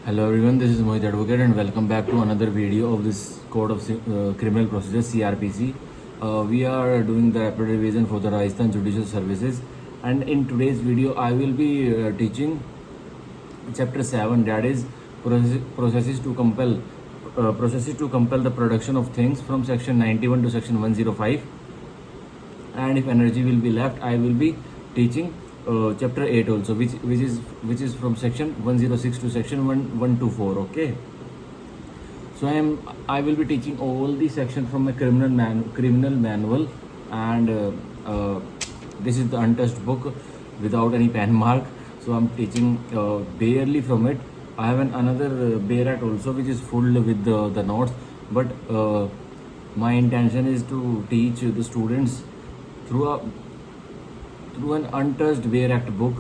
Hello everyone, this is Mohit Advocate and welcome back to another video of this Code of Criminal Procedure CRPC. We are doing the rapid revision for the Rajasthan Judicial Services, and in today's video I will be teaching chapter 7, that is processes to compel the production of things, from section 91 to section 105. And if energy will be left, I will be teaching chapter 8 also, which is from section 106 to section 124. Okay, so I will be teaching all the section from my criminal manual, and this is the untouched book without any pen mark, so I'm teaching barely from it. I have another Bayrat also, which is full with the notes, but my intention is to teach the students through an untouched Bayrat book.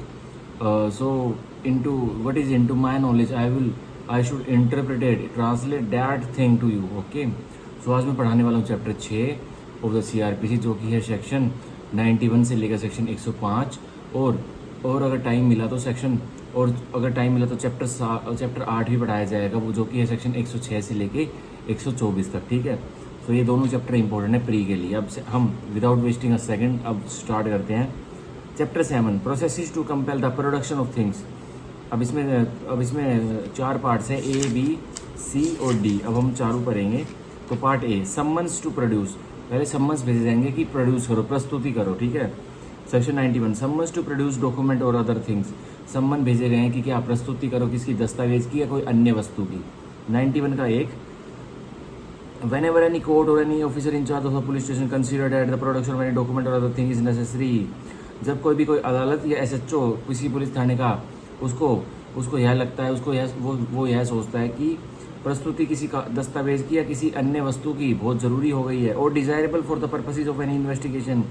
So into my knowledge, I should interpret it, translate that thing to you. Okay, so आज मैं पढ़ाने वाला हूँ chapter 6 of the CRPC, जो कि है section 91 से लेकर सेक्शन 105, और अगर टाइम मिला तो चैप्टर 8 भी पढ़ाया जाएगा, वो जो कि है सेक्शन 106 से लेके 124 तक. ठीक है, तो ये दोनों चैप्टर इंपॉर्टेंट है प्री के लिए. अब हम विदाउट वेस्टिंग अ सेकंड अब स्टार्ट करते हैं. Chapter 7, processes to compel the production of things. अब इसमें 4 पार्ट्स हैं, A, B, C और D. अब हम चारों पढ़ेंगे. तो part A, summons to produce. पहले सम्मन्स भेजे जाएंगे कि प्रोड्यूस करो, प्रस्तुति करो. ठीक है, section 91, summons to produce document और अदर थिंग्स. सम्मन भेजे गए हैं कि क्या प्रस्तुति करो, किसकी, दस्तावेज की या कोई अन्य वस्तु की. 91 का 1, whenever any court or any officer in charge of a police station consider that the production of any document or other thing is necessary. जब कोई अदालत या SHO किसी पुलिस थाने का उसको यह लगता है, वो यह सोचता है कि प्रस्तुति किसी का दस्तावेज की या किसी अन्य वस्तु की बहुत ज़रूरी हो गई है, और desirable for the purposes of any investigation,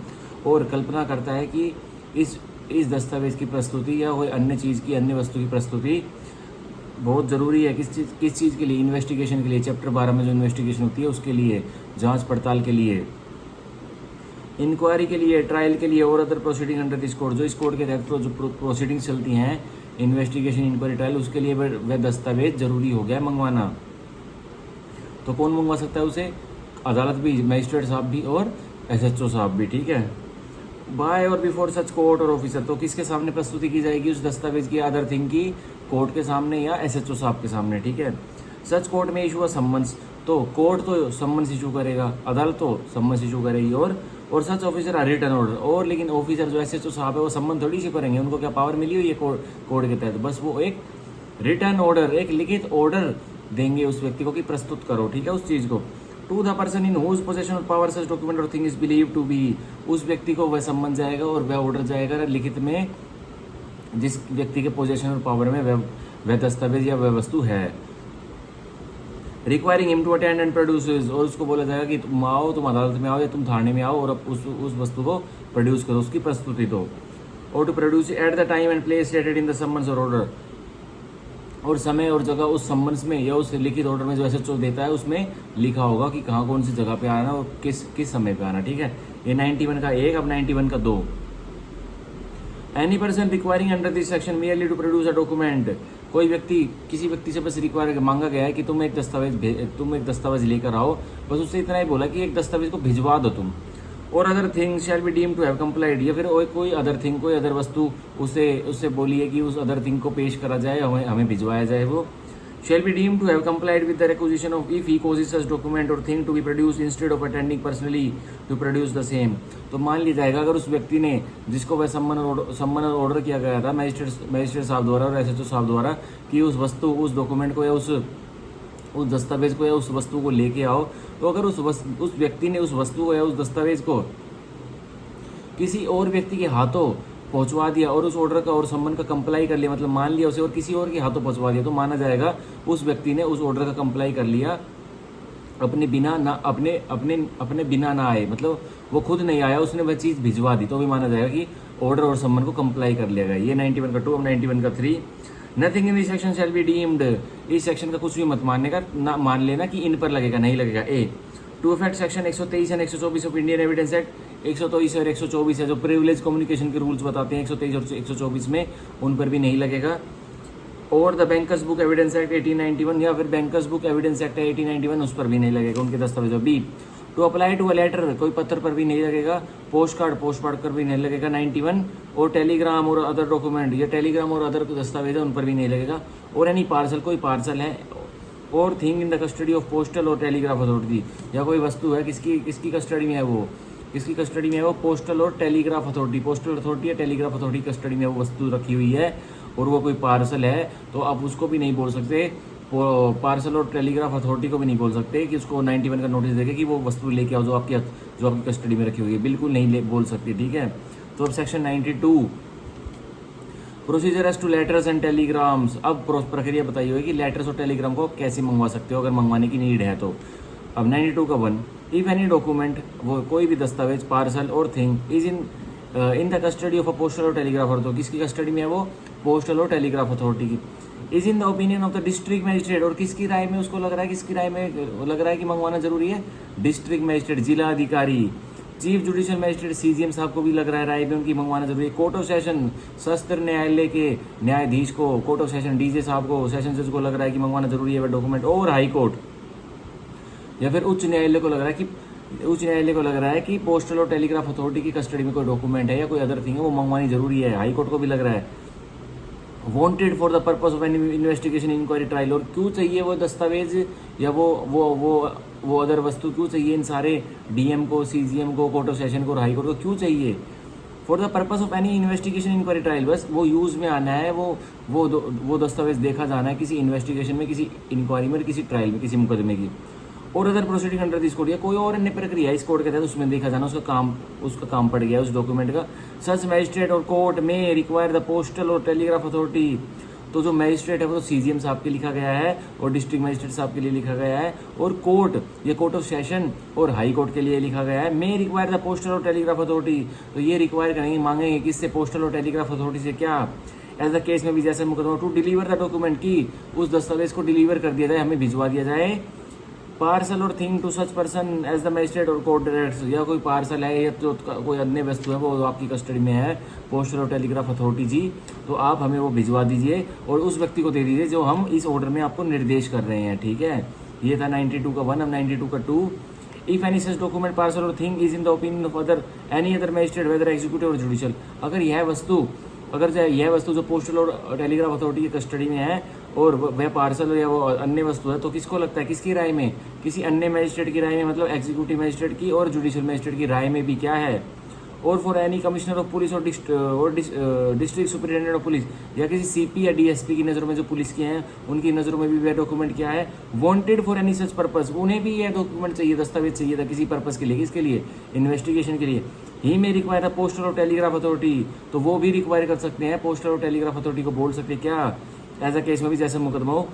और कल्पना करता है कि इस दस्तावेज की प्रस्तुति या कोई अन्य वस्तु की प्रस्तुति बहुत ज़रूरी है. किस चीज़ के लिए? इन्वेस्टिगेशन के लिए. चैप्टर 12 में जो इन्वेस्टिगेशन होती है उसके लिए, जांच पड़ताल के लिए, इंक्वायरी के लिए, ट्रायल के लिए, और other proceeding under this code. जो इस कोड के तहत जो प्रोसीडिंग्स चलती हैं, इन्वेस्टिगेशन, इंक्वायरी, ट्रायल, उसके लिए वह दस्तावेज ज़रूरी हो गया मंगवाना. तो कौन मंगवा सकता है उसे? अदालत भी, मजिस्ट्रेट साहब भी और SHO साहब भी. ठीक है, बाय और बिफोर सच कोर्ट और ऑफिसर. तो किसके सामने प्रस्तुति की जाएगी उस दस्तावेज की, अदर थिंग की? कोर्ट के सामने या SHO साहब के सामने. ठीक है, सच कोर्ट में इशू अ सम्मन्स. तो कोर्ट तो सम्मन्स इशू करेगा, अदालत तो सम्मन्स इशू करेगी, और सच ऑफिसर रिटर्न ऑर्डर. और लेकिन ऑफिसर जो SHO साहब है वो सम्मन थोड़ी इशू करेंगे, उनको क्या पावर मिली हुई है कोर्ट के तहत? बस वो एक रिटर्न ऑर्डर, एक लिखित ऑर्डर देंगे उस व्यक्ति को कि प्रस्तुत करो. ठीक है, उस चीज़ को. To the person in whose possession of power such document और thing is believe to be. उस व्यक्ति को वह सम्मन जाएगा और वह ऑर्डर जाएगा लिखित में, जिस व्यक्ति के पोजेशन और पावर में वह दस्तावेज या वह वस्तु है. Requiring him to attend and produce. और उसको बोला जाएगा कि तुम आओ, तुम अदालत में आओ या तुम थाने में आओ और उस वस्तु को प्रोड्यूस करो, उसकी प्रस्तुति दो. और to produce at the time and place stated in the summons और ऑर्डर. और समय और जगह उस सम्मन्स में या उस लिखित ऑर्डर में जो SHO देता है उसमें लिखा होगा कि कहाँ कौन सी जगह पे आना और किस समय पे आना. ठीक है, ये 91 का 1. अब 91 का 2, any person requiring under this section merely to produce a document. कोई व्यक्ति, किसी व्यक्ति से बस रिक्वायर मांगा गया है कि तुम एक दस्तावेज लेकर आओ, बस उससे इतना ही बोला कि एक दस्तावेज को भिजवा दो तुम. और other thing shall be deem to have complied. या फिर कोई अदर वस्तु उससे बोलिए कि उस अदर थिंग को पेश करा जाए, हमें भिजवाया जाए. वो shall be deemed to have complied with the requisition of if he causes such document or thing to be produced instead of attending personally to produce the same. तो मान लिया जाएगा अगर उस व्यक्ति ने, जिसको वह सम्मन और ऑर्डर किया गया था मजिस्ट्रेट साहब द्वारा और SHO साहब द्वारा, कि उस डॉक्यूमेंट को या उस दस्तावेज को या उस वस्तु को लेके आओ, तो अगर उस व्यक्ति ने उस वस्तु को या उस दस्तावेज को किसी और व्यक्ति के हाथों पहुंचवा दिया और उस ऑर्डर का और सम्मन का कंप्लाई कर लिया, मतलब मान लिया उसे और किसी और के हाथों पहुंचवा दिया, तो माना जाएगा उस व्यक्ति ने उस ऑर्डर का कंप्लाई कर लिया अपने बिना ना आए, मतलब वो खुद नहीं आया, उसने वह चीज़ भिजवा दी, तो भी माना जाएगा कि ऑर्डर और सम्मन को कंप्लाई कर लिया गया. ये 91 का 2. अब 91 का 3, nothing in this section shall be deemed. इस सेक्शन का कुछ भी मत मानने का, ना मान लेना कि इन पर लगेगा, नहीं लगेगा. ए, to effect section 123 and 124 of Indian Evidence Act. 123 और 124 है जो प्रिविलेज कम्युनिकेशन के रूल्स बताते हैं, 123 और 124 में, उन पर भी नहीं लगेगा. और the bankers book evidence act 1891 या फिर बैंकर्स बुक एविडेंस एक्ट 1891 उस पर भी नहीं लगेगा उनके दस्तावेजों। Be to apply to a letter कोई पत्र पर भी नहीं लगेगा। पोस्ट कार्ड पर भी नहीं लगेगा 91। और टेलीग्राम और अदर डॉक्यूमेंट या टेलीग्राम और अदर दस्तावेज उन पर भी नहीं लगेगा। और एनी पार्सल कोई पार्सल है और thing in the custody of postal और टेलीग्राफ अथॉरिटी या कोई वस्तु है किसकी कस्टडी में है वो किसकी कस्टडी में है वो पोस्टल और टेलीग्राफ अथॉरिटी पोस्टल अथॉरिटी या टेलीग्राफ अथॉरिटी कस्टडी में वो वस्तु रखी हुई है और वो कोई पार्सल है तो आप उसको भी नहीं बोल सकते। पार्सल और टेलीग्राफ अथॉरिटी को भी नहीं बोल सकते कि उसको 91 का नोटिस देके कि वो वस्तु लेके आओ जो आपकी कस्टडी में रखी हुई है, बिल्कुल नहीं बोल सकते। ठीक है, तो अब section 92 procedure as to letters and telegrams. अब प्रक्रिया बताई हुई कि लेटर्स और टेलीग्राम को कैसे मंगवा सकते हो अगर मंगवाने की नीड है तो। अब 92 का 1 इफ एनी डॉक्यूमेंट वो कोई भी दस्तावेज पार्सल और thing is in the custody of a postal और टेलीग्राफ तो किसकी कस्टडी में है वो पोस्टल और टेलीग्राफ अथॉरिटी की। Is in the opinion of the district magistrate और किसकी राय में उसको लग रहा है कि मंगवाना जरूरी है डिस्ट्रिक्ट मजिस्ट्रेट जिला अधिकारी। चीफ जुडिशियल मजिस्ट्रेट सीजीएम साहब को भी लग रहा है राय में उनकी मंगवाना जरूरी है। कोर्ट ऑफ सेशन सत्र न्यायालय के न्यायाधीश को कोर्ट ऑफ सेशन डीजे साहब को सेशन जज को लग रहा है कि मंगवाना जरूरी है वह डॉक्यूमेंट। और हाई कोर्ट या फिर उच्च न्यायालय को लग रहा है कि पोस्टल और टेलीग्राफ अथॉरिटी की कस्टडी में कोई डॉक्यूमेंट है या कोई अदर थिंग है वो मंगवानी जरूरी है। हाई कोर्ट को भी लग रहा है wanted for the purpose of any investigation inquiry trial और क्यों चाहिए वो दस्तावेज या वो अदर वस्तु क्यों चाहिए इन सारे डीएम को सीजीएम को कोर्ट ऑफ सेशन को और हाई कोर्ट को क्यों चाहिए for the purpose of any investigation inquiry trial. बस वो यूज में आना है वो दस्तावेज देखा जाना है किसी इन्वेस्टिगेशन में किसी इंक्वायरी में किसी ट्रायल में किसी मुकदमे की। और other proceeding under this code या कोई और अन्य प्रक्रिया इस कोड के तहत उसमें देखा जाना उसका काम पड़ गया उस डॉक्यूमेंट का। सच मैजिस्ट्रेट और कोर्ट में रिक्वायर द पोस्टल और टेलीग्राफ अथॉरिटी तो जो मैजिस्ट्रेट है वो तो सीजीएम साहब के लिखा गया है और डिस्ट्रिक्ट मैजिस्ट्रेट साहब के लिए लिखा गया है। और कोर्ट ये कोर्ट ऑफ सेशन और हाई कोर्ट के लिए लिखा गया है। मे रिक्वायर द पोस्टल और टेलीग्राफ अथॉरिटी तो ये रिक्वायर करेंगे मांगेंगे किससे पोस्टल और टेलीग्राफ अथॉरिटी से क्या एज द केस में भी जैसे मुकदमा टू डिलीवर द डॉक्यूमेंट की उस दस्तावेज को डिलीवर कर दिया जाए हमें भिजवा दिया जाए। पार्सल और thing to such person as the magistrate और कोर्ट डायरेक्ट्स या कोई पार्सल है या तो कोई अन्य वस्तु है वो आपकी कस्टडी में है पोस्टल और टेलीग्राफ अथॉरिटी जी तो आप हमें वो भिजवा दीजिए और उस व्यक्ति को दे दीजिए जो हम इस ऑर्डर में आपको निर्देश कर रहे हैं। ठीक है, ये था 92 का 1। अब 92 का 2 if any such document parcel और thing is in the opinion of any other magistrate whether executive or judicial अगर यह वस्तु जो पोस्टल और टेलीग्राफ अथॉरिटी की कस्टडी में है और वह पार्सल या वो अन्य वस्तु है तो किसको लगता है किसकी राय में किसी अन्य मैजिस्ट्रेट की राय में मतलब एग्जीक्यूटिव मैजिस्ट्रेट की और जुडिशियल मैजिस्ट्रेट की राय में भी क्या है। और for any commissioner of police और डिस्ट्रिक्ट सुपरिटेंडेंट ऑफ पुलिस या किसी सीपी या डीएसपी की नज़रों में जो पुलिस के हैं उनकी नज़रों में भी वह डॉक्यूमेंट क्या है wanted for any such purpose उन्हें भी यह डॉक्यूमेंट चाहिए दस्तावेज चाहिए था किसी पर्पस के लिए किसके लिए इन्वेस्टिगेशन के लिए। ही में रिक्वायर है पोस्टल और टेलीग्राफ अथॉरिटी तो वो भी रिक्वायर कर सकते हैं पोस्टल और टेलीग्राफ अथॉरिटी को बोल सकते हैं क्या एज अ केस में भी जैसे मुकदमा हो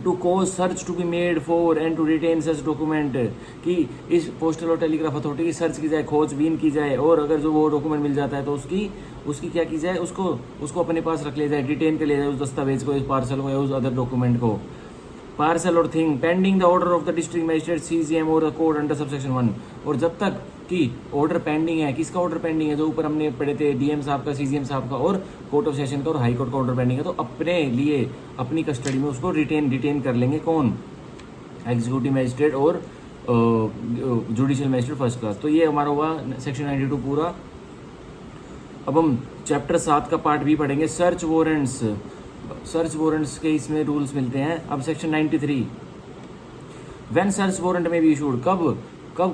to cause search to be made for and to retain such document कि इस पोस्टल और टेलीग्राफ अथॉरिटी की सर्च की जाए खोजबीन की जाए और अगर जो वो डॉक्यूमेंट मिल जाता है तो उसकी क्या की जाए उसको अपने पास रख लिया जाए डिटेन कर लिया जाए उस दस्तावेज को इस पार्सल को या उस अदर डॉक्यूमेंट को। पार्सल और thing pending the order of the district magistrate CGM or court under subsection 1 और जब तक कि ऑर्डर पेंडिंग है किसका ऑर्डर पेंडिंग है जो ऊपर हमने पढ़े थे डीएम साहब का सीजीएम साहब का और कोर्ट ऑफ सेशन का और हाई कोर्ट का ऑर्डर पेंडिंग है तो अपने लिए अपनी कस्टडी में उसको डिटेन कर लेंगे कौन एग्जीक्यूटिव मजिस्ट्रेट और जुडिशियल मजिस्ट्रेट फर्स्ट क्लास। तो ये हमारा हुआ सेक्शन 92 पूरा। अब हम चैप्टर 7 का पार्ट भी पढ़ेंगे सर्च वारंट्स के इसमें रूल्स मिलते हैं। अब सेक्शन 93 व्हेन सर्च वारंट में भी इशूड कब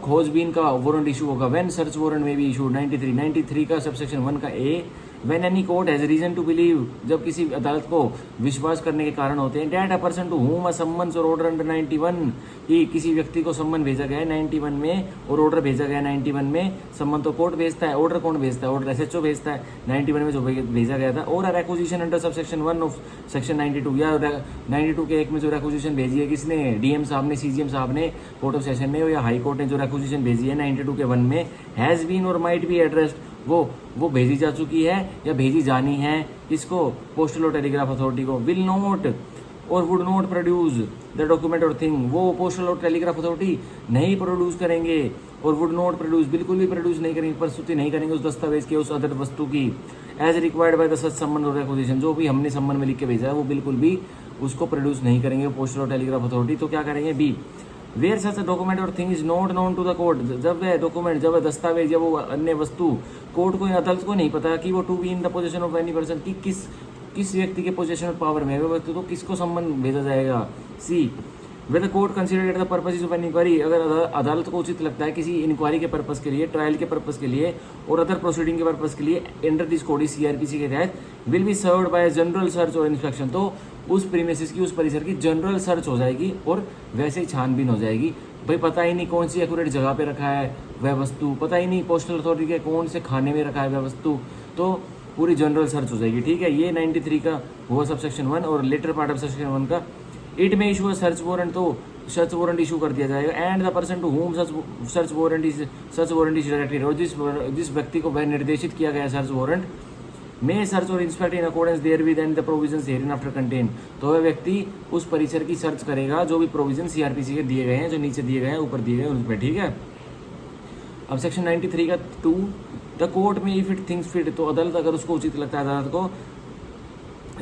खोजबीन का वारंट इशू होगा व्हेन सर्च वारंट में भी इशूड 93 का सबसेक्शन 1 का A when any court has reason to believe जब किसी अदालत को विश्वास करने के कारण होते हैं that a person to whom a summons और ऑर्डर अंडर 91 कि किसी व्यक्ति को सम्मन भेजा गया है 91 में और ऑर्डर भेजा गया है 91 में सम्मन तो कोर्ट भेजता है ऑर्डर कौन भेजता है ऑर्डर एसएचओ भेजता है 91 में जो भेजा गया था और requisition under subsection 1 of section 92 या 92 के 1 में जो रेक्विजिशन भेजी है किसने डीएम साहब ने सीजीएम साहब ने कोर्ट ऑफ सेशन ने या हाई कोर्ट ने जो रेक्विजिशन भेजी है 92 के 1 में हैज बीन और माइट बी एड्रेस्ड वो भेजी जा चुकी है या भेजी जानी है किसको पोस्टल और टेलीग्राफ अथॉरिटी को विल नॉट और would not produce the document और थिंग वो पोस्टल और टेलीग्राफ अथॉरिटी नहीं प्रोड्यूस करेंगे और वुड नॉट प्रोड्यूस बिल्कुल भी प्रोड्यूस नहीं करेंगे प्रस्तुति नहीं करेंगे उस दस्तावेज की उस अदर वस्तु की as required by the such summons or requisition, जो भी हमने समन में लिख के भेजा है वो बिल्कुल भी उसको प्रोड्यूस नहीं करेंगे पोस्टल और टेलीग्राफ अथॉरिटी। तो क्या करेंगे, बी वेयर सच डॉक्यूमेंट और thing is not known to the court, जब वह डॉक्यूमेंट, जब वह दस्तावेज या वो अन्य वस्तु कोर्ट को या अदालत को नहीं पता कि वो to be in the position of any person, की किस व्यक्ति के पोजीशन और पावर में है वो व्यक्ति, तो किसको सम्मन भेजा जाएगा। C whether court consider the purpose of an inquiry, अगर अदालत को उचित लगता है किसी इंक्वायरी के पर्पज के लिए, ट्रायल के पर्पज के लिए और अदर प्रोसीडिंग के पर्पज के लिए, अंडर दिस कोड सीआरपीसी के तहत will be served bye general search or inspection, तो उस प्रीमिसेस की, उस परिसर की जनरल सर्च हो जाएगी और वैसे ही छानबीन हो जाएगी। भाई पता ही नहीं कौन सी एक्यूरेट जगह पे रखा है वह वस्तु, पता ही नहीं पोस्टल अथॉरिटी के कौन से खाने में रखा है वह वस्तु, तो पूरी जनरल सर्च हो जाएगी। ठीक है, ये 93 का हुआ सब सेक्शन 1 और लेटर पार्ट ऑफ सेक्शन 1 का it may issue search warrant, तो सर्च वारंट इशू कर दिया जाएगा। And the person to whom search warrant is directed, और जिस व्यक्ति को वह निर्देशित किया गया search warrant may search or inspect in accordance therewith and the provisions hereinafter contain, तो वह व्यक्ति उस परिसर की सर्च करेगा जो भी प्रोविजन सीआरपीसी के दिए गए हैं, जो नीचे दिए गए हैं, ऊपर दिए गए हैं उनमें। ठीक है, अब सेक्शन 93 का 2 द कोर्ट में इफ इट थिंग्स फिट, तो अदालत अगर उसको उचित लगता है अदालत को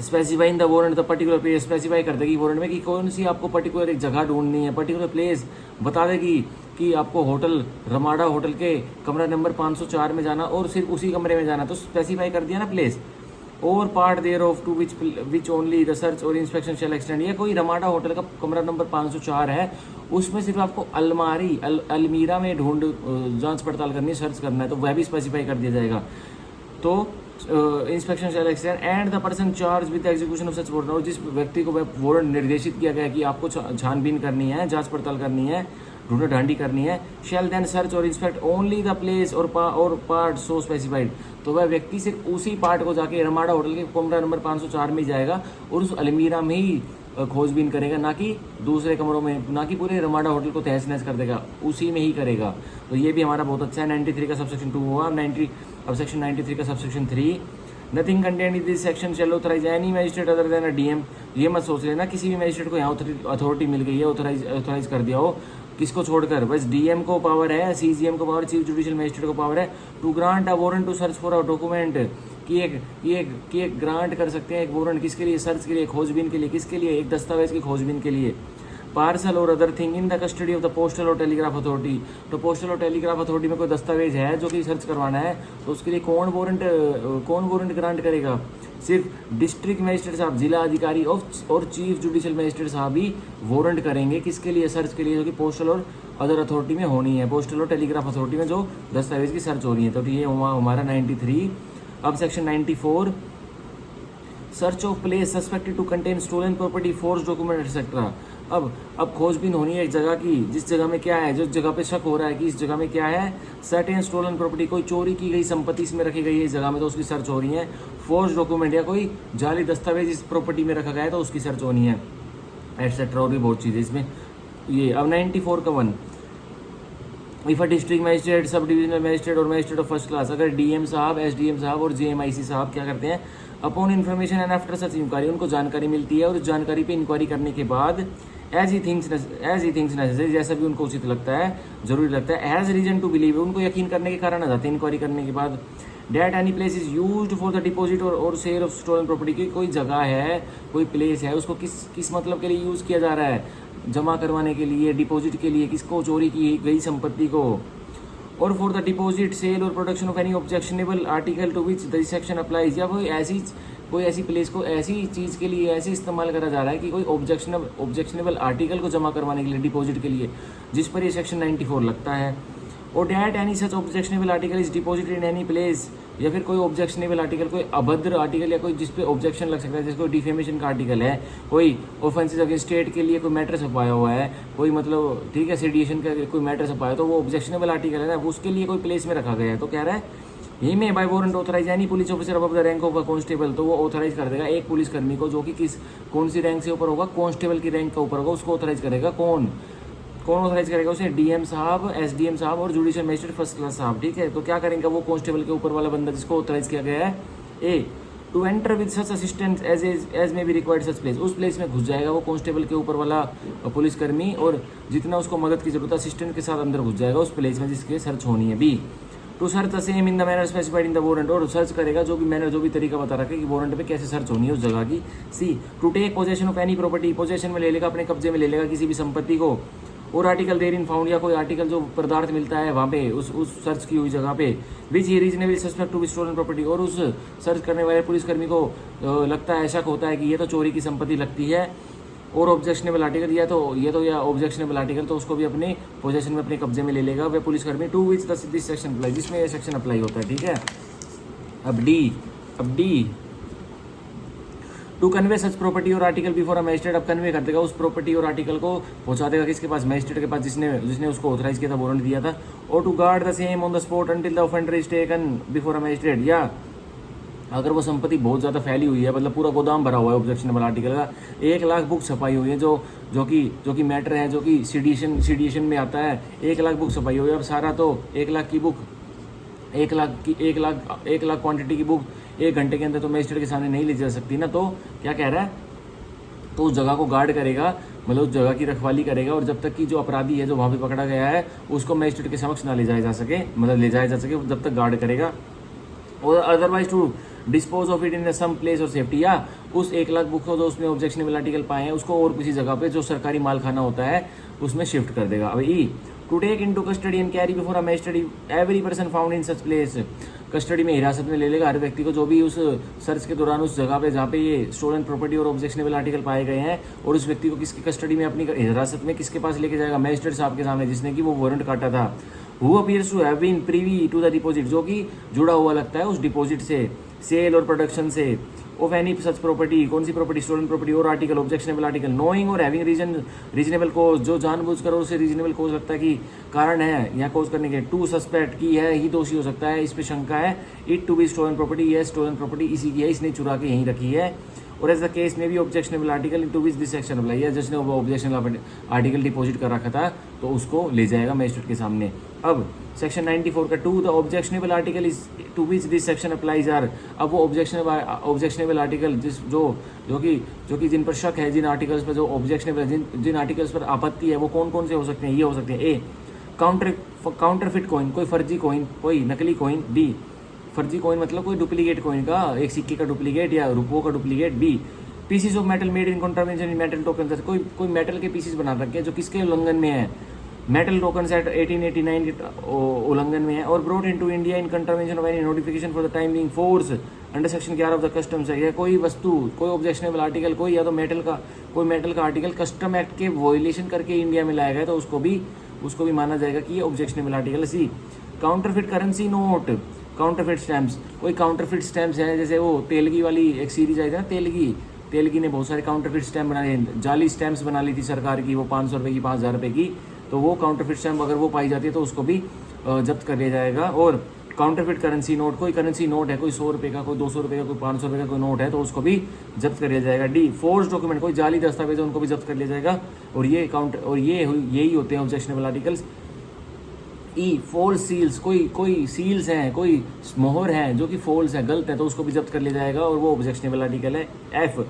specify in the warrant the particular place, specify कर देगी वारंट में कि कौन सी आपको पर्टिकुलर एक जगह ढूंढनी है, पर्टिकुलर प्लेस बता देगी कि आपको होटल रमाडा होटल के कमरा नंबर 504 में जाना और सिर्फ उसी कमरे में जाना, तो स्पेसिफाई कर दिया ना place. Or part thereof to which only the search or inspection shall extend, या कोई रमाडा होटल का कमरा नंबर 504 है उसमें सिर्फ आपको अलमारी अलमीरा में ढूंढ जांच पड़ताल करनी है, सर्च करना है, तो वह भी स्पेसिफाई कर दिया जाएगा। तो inspection shall extend and the person charge with execution of such warrant, और जिस व्यक्ति को वह वारंट निर्देशित किया गया कि आपको छानबीन करनी है, जांच पड़ताल करनी है, ढूंढा ढांडी करनी है, शैल then search or inspect only the place or part so specified, तो वह व्यक्ति सिर्फ उसी पार्ट को जाके रमाडा होटल के कमरा नंबर 504 में जाएगा और उस अलमीरा में ही खोजबीन करेगा, ना कि दूसरे कमरों में, ना कि पूरे रमाडा होटल को तहस नहस कर देगा, उसी में ही करेगा। तो ये भी हमारा बहुत अच्छा है। 93 का सबसेक्शन 2 हुआ। अब सेक्शन 93 का subsection 3 nothing contained in this section shall authorise any magistrate other than a DM, ये मत सोच लेना किसी भी मैजिस्ट्रेट को यहाँ अथॉरिटी मिल गई है, ऑथराइज कर दिया हो, किसको छोड़कर, बस डीएम को पावर है, सीजीएम को पावर, चीफ जुडिशियल मैजिस्ट्रेट को पावर है to grant a warrant to search for a document, कि एक ग्रांट कर सकते हैं एक वारंट, किसके लिए, सर्च के लिए, खोजबीन के लिए, किसके लिए, एक दस्तावेज की खोजबीन के लिए, पार्सल और other thing in the custody of the postal और टेलीग्राफ अथॉरिटी, तो पोस्टल और टेलीग्राफ अथॉरिटी में कोई दस्तावेज है जो कि सर्च करवाना है, तो उसके लिए कौन वारंट ग्रांट करेगा, सिर्फ डिस्ट्रिक्ट मजिस्ट्रेट साहब, जिला अधिकारी और चीफ जुडिशियल मजिस्ट्रेट साहब ही वारंट करेंगे, किसके लिए, सर्च के लिए, जो कि पोस्टल और अदर अथॉरिटी में होनी है, पोस्टल और टेलीग्राफ अथॉरिटी में जो दस्तावेज की सर्च हो रही है। तो ये हमारा 93। अब section 94 search of place suspected to contain stolen property, forged document etcetera. अब खोजबीन होनी है एक जगह की, जिस जगह में क्या है, जिस जगह पे शक हो रहा है कि इस जगह में क्या है, सर्टेन स्टोलन प्रॉपर्टी, कोई चोरी की गई संपत्ति इसमें रखी गई है इस जगह में, तो उसकी सर्च हो रही है। फोर्स डॉक्यूमेंट या कोई जाली दस्तावेज इस प्रॉपर्टी में रखा गया है तो उसकी सर्च होनी है, एटसेट्रा। और भी बहुत चीज़ें इसमें। ये अब 94 का 1 if a district magistrate, sub divisional magistrate or magistrate of first class, अगर डीएम साहब, एसडीएम साहब और जेएमआईसी साहब क्या करते हैं, upon information and after such inquiry, उनको जानकारी मिलती है और उस जानकारी पे इंक्वायरी करने के बाद एज ही थिंग्स नेसेसरी, जैसा भी उनको उचित लगता है, जरूरी लगता है, एज रीजन टू बिलीव, उनको यकीन करने के कारण आ जाते हैं इंक्वायरी करने के बाद, that any place is used for the deposit or sale of stolen property, की कोई जगह है, कोई प्लेस है, उसको किस मतलब के लिए यूज़ किया जा रहा है, जमा करवाने के लिए, डिपॉजिट के लिए, किसको चोरी की गई संपत्ति को, और फॉर द डिपॉजिट, सेल और production of any objectionable article to which this section applies, या कोई ऐसी प्लेस को ऐसी चीज़ के लिए ऐसे इस्तेमाल करा जा रहा है कि कोई ऑब्जेक्शनेबल आर्टिकल को जमा करवाने के लिए, डिपॉजिट के लिए, जिस पर ये सेक्शन 94 लगता है। और that any such objectionable article is deposited in any place, या फिर कोई ऑब्जेक्शनेबल आर्टिकल, कोई अभद्र आर्टिकल या कोई जिस पे ऑब्जेक्शन लग सकता है, जैसे कोई डिफेमेशन का आर्टिकल है, कोई ऑफेंसेस अगेंस्ट स्टेट के लिए कोई मैटर छपाया हुआ है, कोई मतलब ठीक है सेडिएशन का कोई मैटर छपाया, तो वो ऑब्जेक्शनेबल आर्टिकल है ना, उसके लिए कोई प्लेस में रखा गया है। तो कह रहा है he may by warrant authorise any police officer above the rank of a constable, तो वो ऑथराइज कर देगा एक पुलिसकर्मी को जो कि कौन सी रैंक से ऊपर होगा, कांस्टेबल की रैंक का ऊपर होगा, उसको ऑथराइज करेगा। कौन ऑथराइज करेगा उसे, डीएम साहब, एसडीएम साहब और जुडिशियल मजिस्ट्रेट फर्स्ट क्लास साहब। ठीक है, तो क्या करेंगे वो कांस्टेबल के ऊपर वाला बंदा जिसको ऑथराइज किया गया है, A to enter with such assistant as may be required such place, उस प्लेस में घुस जाएगा वो कांस्टेबल के ऊपर वाला पुलिसकर्मी, और जितना उसको मदद की जरूरत है असिस्टेंट के साथ अंदर घुस जाएगा उस प्लेस में जिसके सर्च होनी है। B to search the same in the manner specified in the warrant, और सर्च करेगा जो भी मैनर जो भी तरीका बता रखा है कि वारंट पे कैसे सर्च होनी है उस जगह की। C to take possession of any property, possession में ले लेगा, अपने कब्जे में ले लेगा किसी भी संपत्ति को, और आर्टिकल देर इन फाउंड, या कोई आर्टिकल जो पदार्थ मिलता है वहाँ पे उस सर्च की हुई जगह पे, which he reasonable suspect to be stolen property, और उस सर्च करने वाले पुलिसकर्मी को लगता है, शक होता है कि ये तो चोरी की संपत्ति लगती है, और ऑब्जेक्शनेबल आर्टिकल या ऑब्जेक्शनेबल आर्टिकल तो उसको भी अपने पोजेशन में अपने कब्जे में ले लेगा वह पुलिसकर्मी, to which this section apply, जिसमें ये सेक्शन अप्लाई होता है। ठीक है, अब d to convey such property or article before a magistrate, अब कन्वे कर देगा उस प्रॉपर्टी और आर्टिकल को, पहुंचा देगा किसके पास, मजिस्ट्रेट के पास जिसने उसको ऑथराइज किया था, वारंट दिया था। Or to guard the same on the spot until the offender is taken before a magistrate, या अगर वो संपत्ति बहुत ज़्यादा फैली हुई है, मतलब पूरा गोदाम भरा हुआ है ऑब्जेक्शनेबल आर्टिकल का, 1 लाख बुक छपाई हुई है जो कि मैटर है, जो कि सीडिशन में आता है, 1 लाख बुक छपाई हुई है। अब सारा तो 1 लाख की बुक, 1 लाख क्वांटिटी की बुक 1 घंटे के अंदर तो मजिस्ट्रेट के सामने नहीं ले जा सकती ना, तो क्या कह रहा है, तो उस जगह को गार्ड करेगा, मतलब उस जगह की रखवाली करेगा, और जब तक कि जो अपराधी है जो वहाँ पे पकड़ा गया है उसको मजिस्ट्रेट के समक्ष ना ले जाया जा सके, मतलब ले जाया जा सके, जब तक गार्ड करेगा। Or otherwise to dispose of it in some place or safety, या उस 1 लाख बुक को जो उसमें ऑब्जेक्शनेबल आर्टिकल पाए हैं उसको और किसी जगह पे जो सरकारी मालखाना होता है उसमें शिफ्ट कर देगा। अब E to take into custody and carry before a magistrate every person found in such place, custody में हिरासत में ले लेगा हर व्यक्ति को जो भी उस सर्च के दौरान उस जगह पे जहाँ पे ये स्टोलन प्रॉपर्टी और ऑब्जेक्शनेबल आर्टिकल पाए गए हैं, और उस व्यक्ति को किसकी कस्टडी में, अपनी हिरासत में किसके पास लेके जाएगा, मजिस्ट्रेट साहब के सामने जिसने कि वो वारंट काटा था। Who appears to have been privy to the deposit, जो कि जुड़ा हुआ लगता है उस डिपॉजिट से, सेल और प्रोडक्शन से, ऑफ एनी सच प्रॉपर्टी, कौन सी property, stolen property or article, objectionable article, knowing और हैविंग रीजनेबल कोज, जो जानबूझकर उसे रीजनेबल कोज लगता है कि कारण है यहाँ कोज करने के, टू सस्पेक्ट की है ही दोषी हो सकता है, इस पे शंका है, it to be stolen property, यह स्टोलन प्रॉपर्टी इसी की है, इसने चुरा के यहीं रखी है, और एज द केस में भी objectionable article to which this section apply, या जिसने ऑब्जेक्शनेबल आर्टिकल डिपॉजिट कर रखा था तो उसको ले जाएगा मजिस्ट्रेट के सामने। अब सेक्शन 94 का 2 the objectionable article is to which this section applies are, अब वो ऑब्जेक्शनेबल आर्टिकल जो कि जिन पर शक है, जिन आर्टिकल्स पर जो ऑब्जेक्शनेबल, जिन आर्टिकल्स पर आपत्ति है, वो कौन कौन से हो सकते हैं, ये हो सकते हैं, ए काउंटरफिट कॉइन, कोई फर्जी कॉइन, कोई नकली कॉइन, बी फर्जी कॉइन मतलब कोई डुप्लीकेट कॉइन का, एक सिक्के का डुप्लीकेट या रुपयों का duplicate, b pieces of metal made in contravention in metal token, कोई मेटल के पीसीज बना रखे हैं जो किसके उल्लंघन में है, मेटल टोकन एक्ट 1889 उल्लंघन में है, और brought into India in contravention of any notification for the time being force under section 11 of the customs है, या कोई वस्तु, कोई ऑब्जेक्शनेबल आर्टिकल, कोई या तो मेटल का आर्टिकल कस्टम एक्ट के वॉयलेशन करके इंडिया में लाया गया तो उसको भी माना जाएगा कि ये objectionable article. C counterfeit currency note, counterfeit stamps, कोई काउंटरफिट स्टैम्प्स हैं, जैसे वो तेलगी वाली एक सीरीज आई थी ना, तेलगी ने बहुत सारे काउंटरफिट स्टैम्प बनाए, जाली स्टैम्प्स बना ली थी सरकार की, वो 500 रुपये की, 5000 रुपये की, तो वो काउंटरफिट स्टैम्प अगर वो पाई जाती है तो उसको भी जब्त कर लिया जाएगा। और काउंटरफिट करेंसी नोट, कोई करेंसी नोट है, कोई 100 रुपये का, कोई 200 रुपये का, कोई 500 रुपये का कोई नोट है तो उसको भी जब्त कर लिया जाएगा। डी फोर्स डॉक्यूमेंट, कोई जाली दस्तावेज है उनको भी जब्त कर लिया जाएगा, और यही होते हैं objectionable articles. E false seals, कोई सील्स हैं, कोई मोहर हैं जो कि फॉल्स है, गलत है, तो उसको भी जब्त कर लिया जाएगा और वो ऑब्जेक्शनेबल आर्टिकल है। F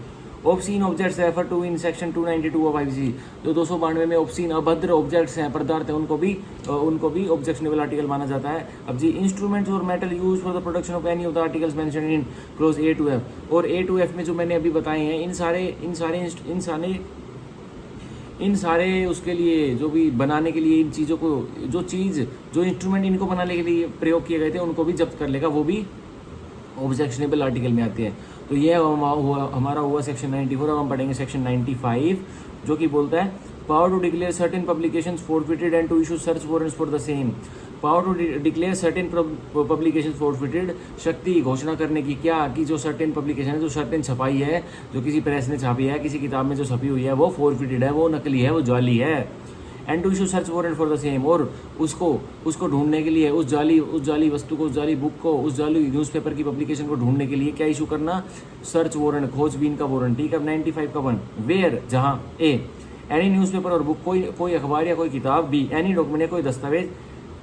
obscene objects refer to in section 292 of IPC, जो 292 में ऑब्सीन अभद्र ऑब्जेक्ट्स हैं, पदार्थ हैं, उनको भी ऑब्जेक्शनेबल आर्टिकल माना जाता है। अब g instruments or metal use for the production of any of the articles mentioned in clause a to f, और ए टू एफ में जो मैंने अभी बताए हैं इन सारे उसके लिए जो भी बनाने के लिए इन चीज़ों को जो इंस्ट्रूमेंट इनको बनाने के लिए प्रयोग किए गए थे उनको भी जब्त कर लेगा, वो भी ऑब्जेक्शनेबल आर्टिकल में आते हैं। तो ये हमारा हुआ सेक्शन 94। अब हम पढ़ेंगे सेक्शन 95 जो कि बोलता है power to declare certain publications forfeited and to issue search warrants for the same. Power to declare certain publications forfeited, शक्ति घोषणा करने की, क्या कि जो सर्टेन पब्लिकेशन है, जो सर्टेन छपाई है, जो किसी प्रेस ने छापी है, किसी किताब में जो छपी हुई है, वो फॉरफिटेड है, वो नकली है, वो जाली है। And to issue search warrant for the same, और उसको ढूंढने के लिए, उस जाली वस्तु को, उस जाली बुक को, उस जाली न्यूज़पेपर की पब्लिकेशन को ढूंढने के लिए क्या इशू करना, सर्च वारंट, खोजबीन का वारंट। ठीक है। 95 का 1 वेयर, जहाँ ए एनी न्यूज़पेपर और बुक, कोई अखबार या कोई किताब, बी एनी डॉक्यूमेंट या कोई दस्तावेज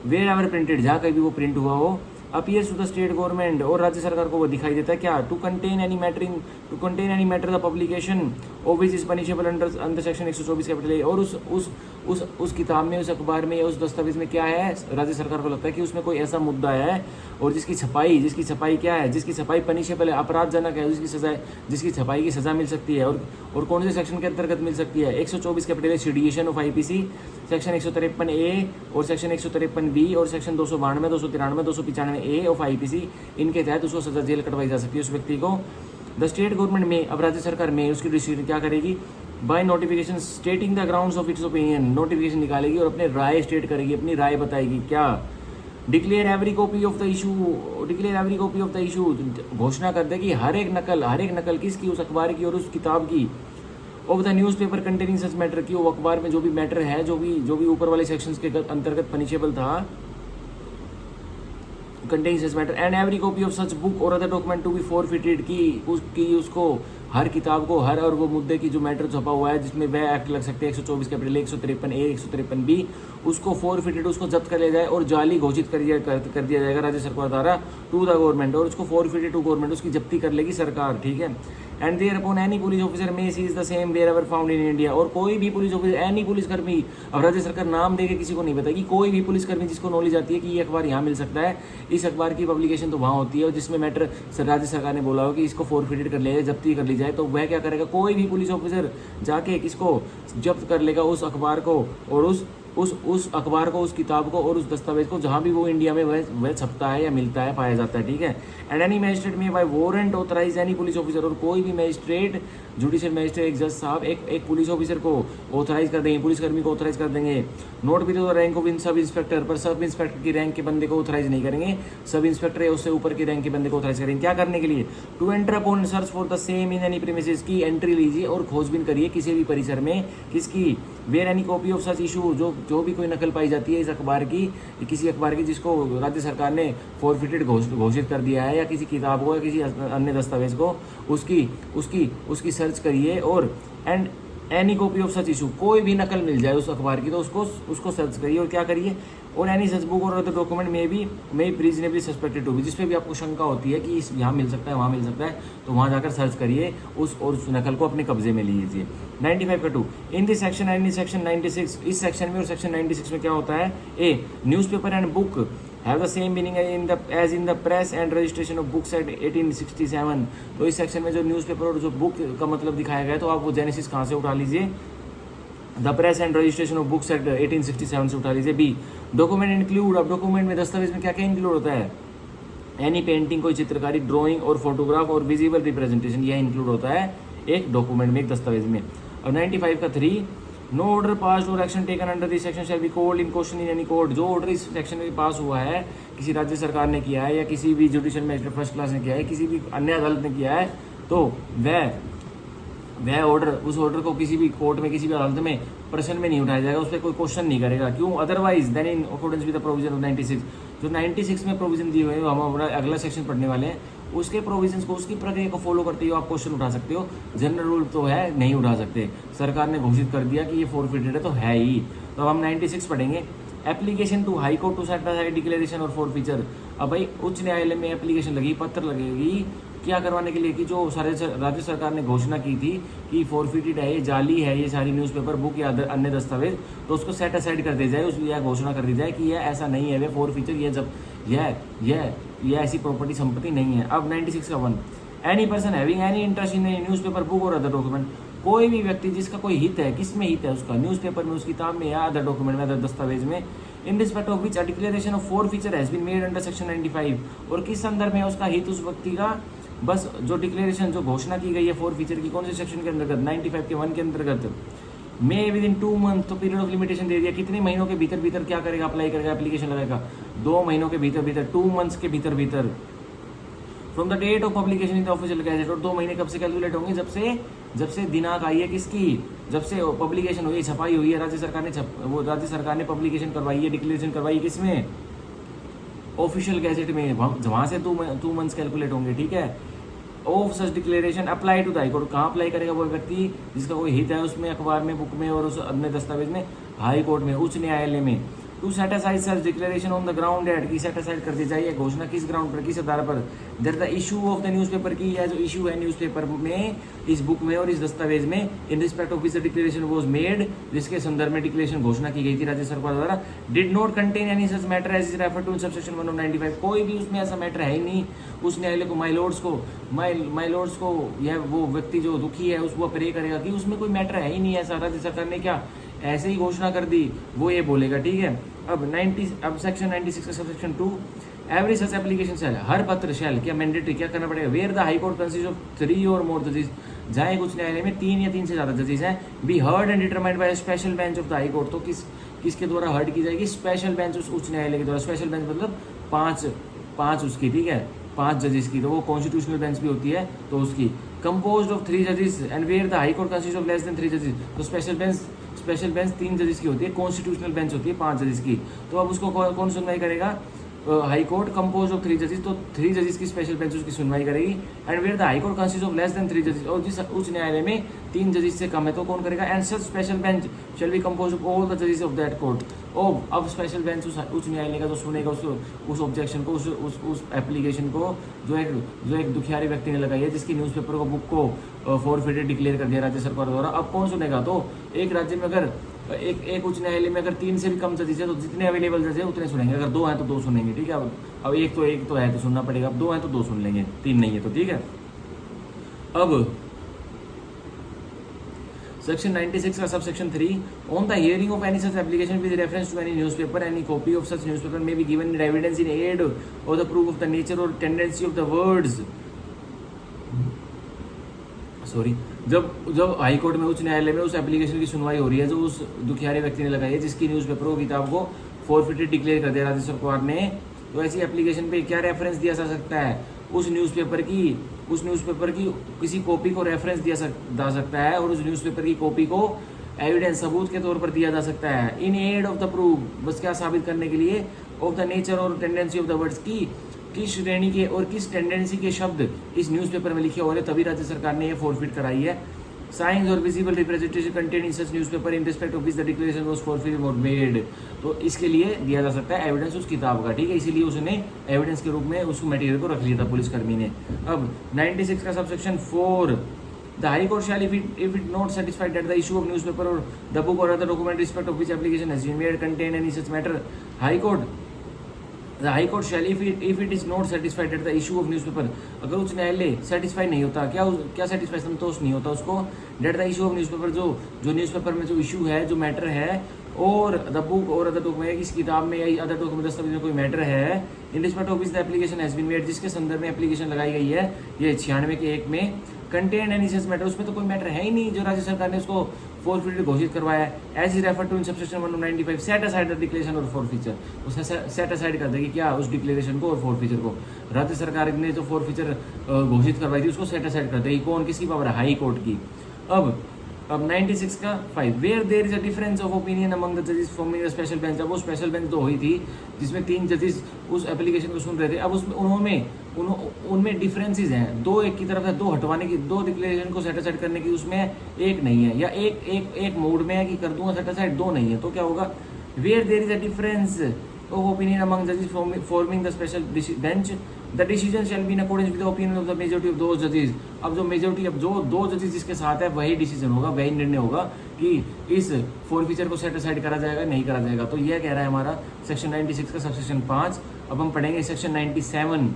वेयर एवर प्रिंटेड, जहाँ कहीं भी वो प्रिंट हुआ हो, appears to the state government, और राज्य सरकार को वो दिखाई देता है क्या, to contain any matter the publication or which is punishable under section 124 capital A. और उस किताब में, उस अखबार में या उस दस्तावेज में क्या है, राज्य सरकार को लगता है कि उसमें कोई ऐसा मुद्दा है और जिसकी छपाई क्या है, जिसकी छपाई पनिशेबल है, अपराधजनक है, जिसकी छपाई की सजा मिल सकती है। और कौन से सेक्शन के अंतर्गत मिल सकती है? 124 capital A sedition of IPC, section 153 A और सेक्शन 153 बी और सेक्शन 292, 293, 295 ए ऑफ आईपीसी, इनके तहत उसको सजा जेल कटवाई जा सकती है उस व्यक्ति को। द स्टेट गवर्नमेंट में, अब राज्य सरकार में उसकी डिसीजन क्या करेगी? By notification stating the grounds of its opinion, notification निकालेगी और अपने राय स्टेट करेगी, अपनी राय बताएगी। क्या? Declare every copy of the issue, घोषणा कर दे कि हर एक नकल किसकी? उस अखबार की और उस किताब की। Of the news paper containing such matter की, वो अखबार में जो भी मैटर है, जो भी ऊपर वाले सेक्शंस के अंतर्गत पनिशेबल था, containing such matter, and every copy of such book or other document to be forfeited, की उसको हर किताब को, हर और वो मुद्दे की जो मैटर छपा हुआ है जिसमें वह एक्ट लग सकते हैं 124 कैपिटल 153 ए 153 बी, उसको फॉरफिटेड, उसको जब्त कर लिया जाए और जाली घोषित कर दिया जाएगा राज्य सरकार द्वारा टू द गवर्नमेंट, और उसको फॉरफिटेड टू गवर्नमेंट, उसकी जब्ती कर लेगी सरकार, ठीक है। And thereupon any police officer may seize the same wherever found in India, और कोई भी पुलिस ऑफिसर, एनी पुलिसकर्मी, अब राज्य सरकार नाम देके किसी को नहीं बताएगी, कोई भी पुलिसकर्मी जिसको नॉलेज आती है कि ये अखबार यहाँ मिल सकता है, इस अखबार की पब्लिकेशन तो वहाँ होती है और जिसमें मैटर राज्य सरकार ने बोला हो कि इसको फॉरफिटेड कर लिया जाए, जब्ती कर ली जाए, तो वह क्या करेगा? कोई भी पुलिस ऑफिसर जाके किसको जब्त कर लेगा? उस अखबार को और उस अखबार को, उस किताब को और उस दस्तावेज को, जहाँ भी वो इंडिया में वह छपता है या मिलता है, पाया जाता है, ठीक है। And any magistrate may by warrant authorise any police officer, और कोई भी मैजिस्ट्रेट, जुडिशियल मैजिस्ट्रेट, एक जज साहब एक पुलिस ऑफिसर को ऑथराइज कर देंगे, पुलिसकर्मी को ऑथराइज कर देंगे, note below the rank of sub inspector, पर सब इंस्पेक्टर की रैंक के बंदे को ऑथराइज नहीं करेंगे, सब इंस्पेक्टर या उससे ऊपर की रैंक के बंदे को ऑथराइज करेंगे। क्या करने के लिए? To enter upon search for the same in any premises, की एंट्री लीजिए और खोजबीन करिए किसी भी परिसर में, किसकी? Where any copy of such issue, जो भी कोई नकल पाई जाती है इस अखबार की, किसी अखबार की जिसको राज्य सरकार ने फॉरफिटेड घोषित कर दिया है, या किसी किताब को या किसी अन्य दस्तावेज को, उसकी सर्च करिए। और and any copy of such issue, कोई भी नकल मिल जाए उस अखबार की तो उसको सर्च करिए और क्या करिए? और any such book or other document में भी रीजनेबली सस्पेक्टेड टू बी, जिसपे भी आपको शंका होती है कि इस यहाँ मिल सकता है, वहाँ मिल सकता है, तो वहाँ जाकर सर्च करिए उस नकल को अपने कब्जे में लीजिए। 95 का 2 इन this section and in section 96, इस सेक्शन में और सेक्शन 96 में क्या होता है? A, newspaper and book have the same meaning as in the press and registration of books act 1867। तो इस सेक्शन में जो न्यूज़पेपर और जो बुक का मतलब दिखाया गया है, तो आप वो जेनेसिस कहाँ से उठा लीजिए? The press and registration of books act 1867 से उठा लीजिए। बी, डॉक्यूमेंट इंक्लूड, अब डॉक्यूमेंट में, दस्तावेज में क्या क्या इंक्लूड होता है? एनी पेंटिंग, कोई चित्रकारी, ड्राइंग और फोटोग्राफ और विजिबल रिप्रेजेंटेशन, यह इंक्लूड होता है एक डॉक्यूमेंट में, एक दस्तावेज में। और 95 का 3 नो ऑर्डर पास और action taken under this section shall be called in question in any court, जो ऑर्डर इस सेक्शन में पास हुआ है, किसी राज्य सरकार ने किया है या किसी भी जुडिशियल मैजिस्ट्रेट फर्स्ट क्लास ने किया है, किसी भी अन्य अदालत ने किया है, तो वह ऑर्डर, उस ऑर्डर को किसी भी कोर्ट में, किसी भी अदालत में प्रश्न में नहीं उठाया जाएगा, उस पर कोई क्वेश्चन नहीं करेगा। क्यों? Otherwise than in accordance with the provision of 96, जो 96 में प्रोविजन दिए हुए हैं, हम अपना अगला सेक्शन पढ़ने वाले हैं, उसके प्रोविजंस को, उसकी प्रक्रिया को फॉलो करते हुए आप क्वेश्चन उठा सकते हो। जनरल रूल तो है, नहीं उठा सकते, सरकार ने घोषित कर दिया कि ये फॉरफिटेड है तो है ही। तो हम 96 पढ़ेंगे। Application to high court to set aside declaration or forfeiture, अब भाई उच्च न्यायालय में एप्लीकेशन लगी, पत्र लगेगी, क्या करवाने के लिए? कि जो राज्य सरकार ने घोषणा की थी कि फॉरफिटेड है, ये जाली है, ये सारी न्यूज़पेपर, बुक या अन्य दस्तावेज, तो उसको सेट असाइड कर दिया जाए, उस यह घोषणा कर दी जाए कि यह ऐसा नहीं है, वे फॉरफीचर, ये जब यह ऐसी प्रॉपर्टी संपत्ति नहीं है। अब 96 का 1 any person having any interest in newspaper, book or other document, कोई भी व्यक्ति जिसका कोई हित है, किस में हित है उसका? न्यूज़पेपर में, उस किताब में या अदर डॉक्यूमेंट में, अदर दस्तावेज में, in respect of which a declaration of forfeiture has been made under section 95, और किस संदर्भ में उसका हित उस व्यक्ति का? बस जो डिक्लेरेशन, जो घोषणा की गई है फॉरफीचर की, कौन से सेक्शन के अंतर्गत? 95 के 1 के अंतर्गत। मे विद इन 2 मंथ, तो पीरियड ऑफ लिमिटेशन दे दिया, कितने महीनों के भीतर क्या करेगा? अप्लाई करेगा, एप्लीकेशन लगाएगा 2 महीनों के भीतर, 2 मंथ्स के भीतर from the date of publication in the official gazette. और 2 महीने कब से कैलकुलेट होंगे? जब से दिनांक आई है किसकी? जब से पब्लिकेशन हुई है, छपाई हुई है, राज्य सरकार ने पब्लिकेशन करवाई है, डिक्लेरेशन करवाई है, किसमें? ऑफिशियल गैजेट में, वहाँ से 2 मंथ्स कैलकुलेट होंगे, ठीक है। Of such declaration apply to the high court, कहाँ अप्लाई करेगा वो व्यक्ति जिसका कोई हित है उसमें, अखबार में, बुक में और उस अन्य दस्तावेज में? हाई कोर्ट में, उच्च न्यायालय में। To set aside such declaration on the ground that, की सेट असाइड कर दी जाए घोषणा किस ग्राउंड पर, किस आधार पर? That the issue of the newspaper की, या जो इशू है न्यूज़पेपर में, इस बुक में और इस दस्तावेज में in respect of which the declaration was made, जिसके संदर्भ में डिक्लेरेशन घोषणा की गई थी राज्य सरकार द्वारा, did not contain any such matter as is refer to in subsection 1 of 95। कोई भी उसमें ऐसा मैटर है ही नहीं। उस न्यायालय को माई लॉर्ड्स को यह वो व्यक्ति जो दुखी है उस वो प्रे करेगा कि उसमें कोई मैटर है ही नहीं ऐसा। राज्य सरकार ने क्या ऐसे ही घोषणा कर दी, वो ये बोलेगा, ठीक है। अब सेक्शन 96 का subsection 2, every such application shall, हर पत्र शैल क्या मैंडेटरी क्या करना पड़ेगा, where the high court consist of 3 or मोर जजेस, जहाँ एक उच्च न्यायालय में 3 या 3 से ज्यादा जजेस हैं, be heard and determined by special bench of the high court. तो किसके द्वारा हर्ड की जाएगी, स्पेशल बेंच उस उच्च न्यायालय के द्वारा। स्पेशल बेंच मतलब पांच उसकी, ठीक है, 5 जजेस की, तो वो कॉन्स्टिट्यूशनल बेंच भी होती है तो उसकी। कंपोज्ड ऑफ 3 जजेस and where the high court consist of less than 3 जजेस, तो स्पेशल बेंच 3 जजेस की होती है, कॉन्स्टिट्यूशनल बेंच होती है 5 जजेस की। तो अब उसको कौन सुनवाई करेगा, हाई कोर्ट कंपोज ऑफ 3 जजेस, तो 3 जजेस की स्पेशल बेंच उसकी सुनवाई करेगी। And where the high court consist of less than 3 जजेस, और जिस उच्च न्यायालय में 3 जजेस से कम है तो कौन करेगा, and such special bench shall be compose of all the जजेस ऑफ दैट कोर्ट। अब स्पेशल बेंच उस उच्च न्यायालय का जो सुनेगा उस ऑब्जेक्शन को, उस एप्लीकेशन को जो एक दुखियारी व्यक्ति ने लगाई है, जिसकी न्यूज़पेपर को बुक को फॉरफिटेड डिक्लेयर कर दिया राज्य सरकार द्वारा। अब कौन सुनेगा, तो एक राज्य में अगर एक उच्च न्यायालय में अगर 3 से भी कम जजेस है तो जितने अवेलेबल जज है उतने सुनेंगे। अगर 2 हैं तो 2 सुनेंगे, ठीक है। अब एक तो है तो सुनना पड़ेगा, अब 2 हैं तो 2 सुन लेंगे, 3 नहीं है तो, ठीक है। अब सेक्शन 96 का subsection 3, on the hearing of any such application with reference to any newspaper, any copy of such newspaper may be given in evidence in aid or the proof of the nature or tendency of the words. Sorry, जब high court में उच्च न्यायालय में उस application की सुनवाई हो रही है जो उस दुखियारे व्यक्ति ने लगाई है, जिसकी न्यूज़पेपर और किताब को फॉरफिटेड डिक्लेयर कर दिया राज्य सरकार ने, तो ऐसी एप्लीकेशन पे क्या रेफरेंस दिया जा सकता है, उस न्यूज़पेपर की किसी कॉपी को रेफरेंस दिया जा सकता है, और उस न्यूज़पेपर की कॉपी को एविडेंस सबूत के तौर पर दिया जा सकता है। In aid of the proof, बस क्या साबित करने के लिए, of the nature or tendency of the words की किस श्रेणी के और किस टेंडेंसी के शब्द इस न्यूज़पेपर में लिखे हो रहे, तभी राज्य सरकार ने ये फॉरफिट कराई है। साइंस और visible representation content in such newspaper in respect of which the declaration was forfeited और मेड, तो इसके लिए दिया जा सकता है एविडेंस उस किताब का, ठीक है। इसीलिए उसने एविडेंस के रूप में उस मटेरियल को रख लिया था पुलिसकर्मी ने। अब 96 का subsection 4, the high court shall if it not satisfied that the issue of newspaper or the book or other document respect of which application has been made contain any such matter, The High Court shall, if it is not satisfied at the issue of newspaper, अगर उच्च न्यायालय satisfy नहीं होता, क्या satisfy संतोष नहीं होता उसको, that the issue of newspaper, जो न्यूज़पेपर में जो इशू है, जो मैटर है, or the book or other document, इस किताब में या अदर डॉक्यूमेंट दस्तावेज में कोई मैटर है, in respect of which the application has been made, जिसके संदर्भ में एप्लीकेशन लगाई गई है, ये 96 के 1 में, कंटेन एनी सच मैटर, उसमें तो कोई मैटर है ही नहीं जो राज्य सरकार ने उसको फॉरफिटेड घोषित करवाया है। As is refer to in subsection 195, set aside the declaration or forfeiture, उसने सेट असाइड कर देगी क्या, उस डिक्लेरेशन को और फॉरफीचर को। राज्य सरकार ने जो फॉरफीचर घोषित करवाई थी उसको सेट असाइड कर देगी, कौन, किसकी पावर है, हाई कोर्ट की। अब 96 का 5, where there is a difference of opinion among the जजेस फॉर्मिंग द स्पेशल बेंच, जब वो स्पेशल बेंच तो हुई थी जिसमें 3 जजेस उस एप्लीकेशन को सुन रहे थे, अब उसमें उनमें डिफरेंसेस हैं, 2 एक की तरफ है, 2 हटवाने की, 2 डिक्लेरेशन को सेटिस्फाइड करने की उसमें एक नहीं है, या एक मोड में है कि कर दूंगा सेटिस्फाइड, 2 नहीं है, तो क्या होगा, where there is a difference of opinion among जजेस forming the special bench, the decision shall be in accordance with the opinion of the majority of those जजेस। अब जो मेजॉरिटी, अब जो 2 जजेस जिसके साथ है वही डिसीजन होगा, वही निर्णय होगा कि इस फॉरफीचर को सेटिस्फाइड करा जाएगा नहीं करा जाएगा। तो यह कह रहा है हमारा सेक्शन 96 का सबसेक्शन 5। अब हम पढ़ेंगे section 97,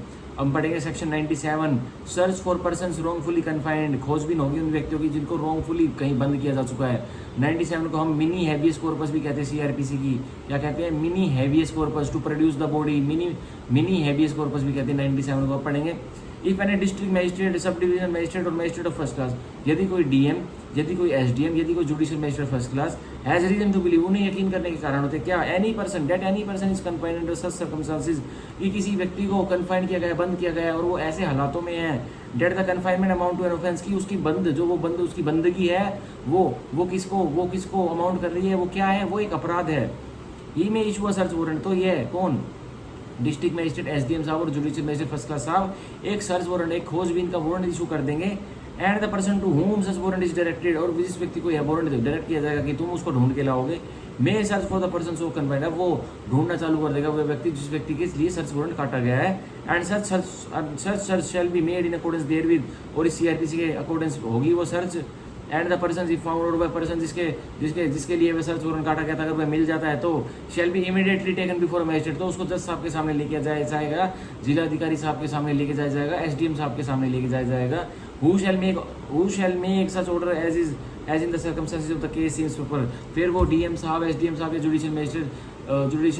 section 97, search for persons wrongfully confined, खोजबीन होगी उन व्यक्तियों की जिनको रॉन्गफुली कहीं बंद किया जा चुका है। 97 को हम मिनी हैबियस कॉर्पस भी कहते हैं, सीआरपीसी की क्या कहते हैं, mini habeas corpus, to produce the body, mini habeas corpus भी कहते हैं। 97 को पढ़ेंगे। If any district magistrate, sub division magistrate or magistrate of first class, यदि कोई डीएम, यदि कोई एसडीएम, यदि कोई judicial magistrate first class has reason to believe, उन्हें यकीन करने के कारण होते हैं क्या, any person is confined under such circumstances, कि किसी व्यक्ति को कन्फाइंड किया गया, बंद किया गया और वो ऐसे हालातों में है, that the confinement amount to an offence, की उसकी उसकी बंदगी है वो किसको अमाउंट कर रही है, वो क्या है, वो एक अपराध है। ही में इशू अ सर्च वारंट, तो ये है कौन, डिस्ट्रिक्ट मजिस्ट्रेट, एसडीएम साहब और जुडिशियल मजिस्ट्रेट फर्स्ट क्लास साहब एक सर्च वारंट, एक खोजबीन का वारंट इशू कर देंगे and the person to whom such warrant is directed, और जिस व्यक्ति को यह वारंट डायरेक्ट किया जाएगा कि तुम उसको ढूंढ के लाओगे, may search for the person so confined, अब वो ढूंढना चालू कर देगा वह व्यक्ति जिस व्यक्ति के लिए सर्च वारंट काटा गया है। And search shall be made in accordance therewith, और इस सीआरपीसी के अकॉर्डेंस होगी वो search. And the person if found, और वह पर्सन जिसके लिए वह सर्च वारंट काटा गया था, अगर वह मिल जाता है तो शैल be immediately taken before magistrate, तो उसको जज साहब के सामने लेके जाया जाएगा, जिलाधिकारी साहब के सामने लेके जाया जाएगा, एसडीएम साहब के सामने लेके जाया जाएगा। Who shall make such order as in the circumstances of the case seems proper, फिर वो डीएम साहब, एसडीएम साहब या जुडिशियल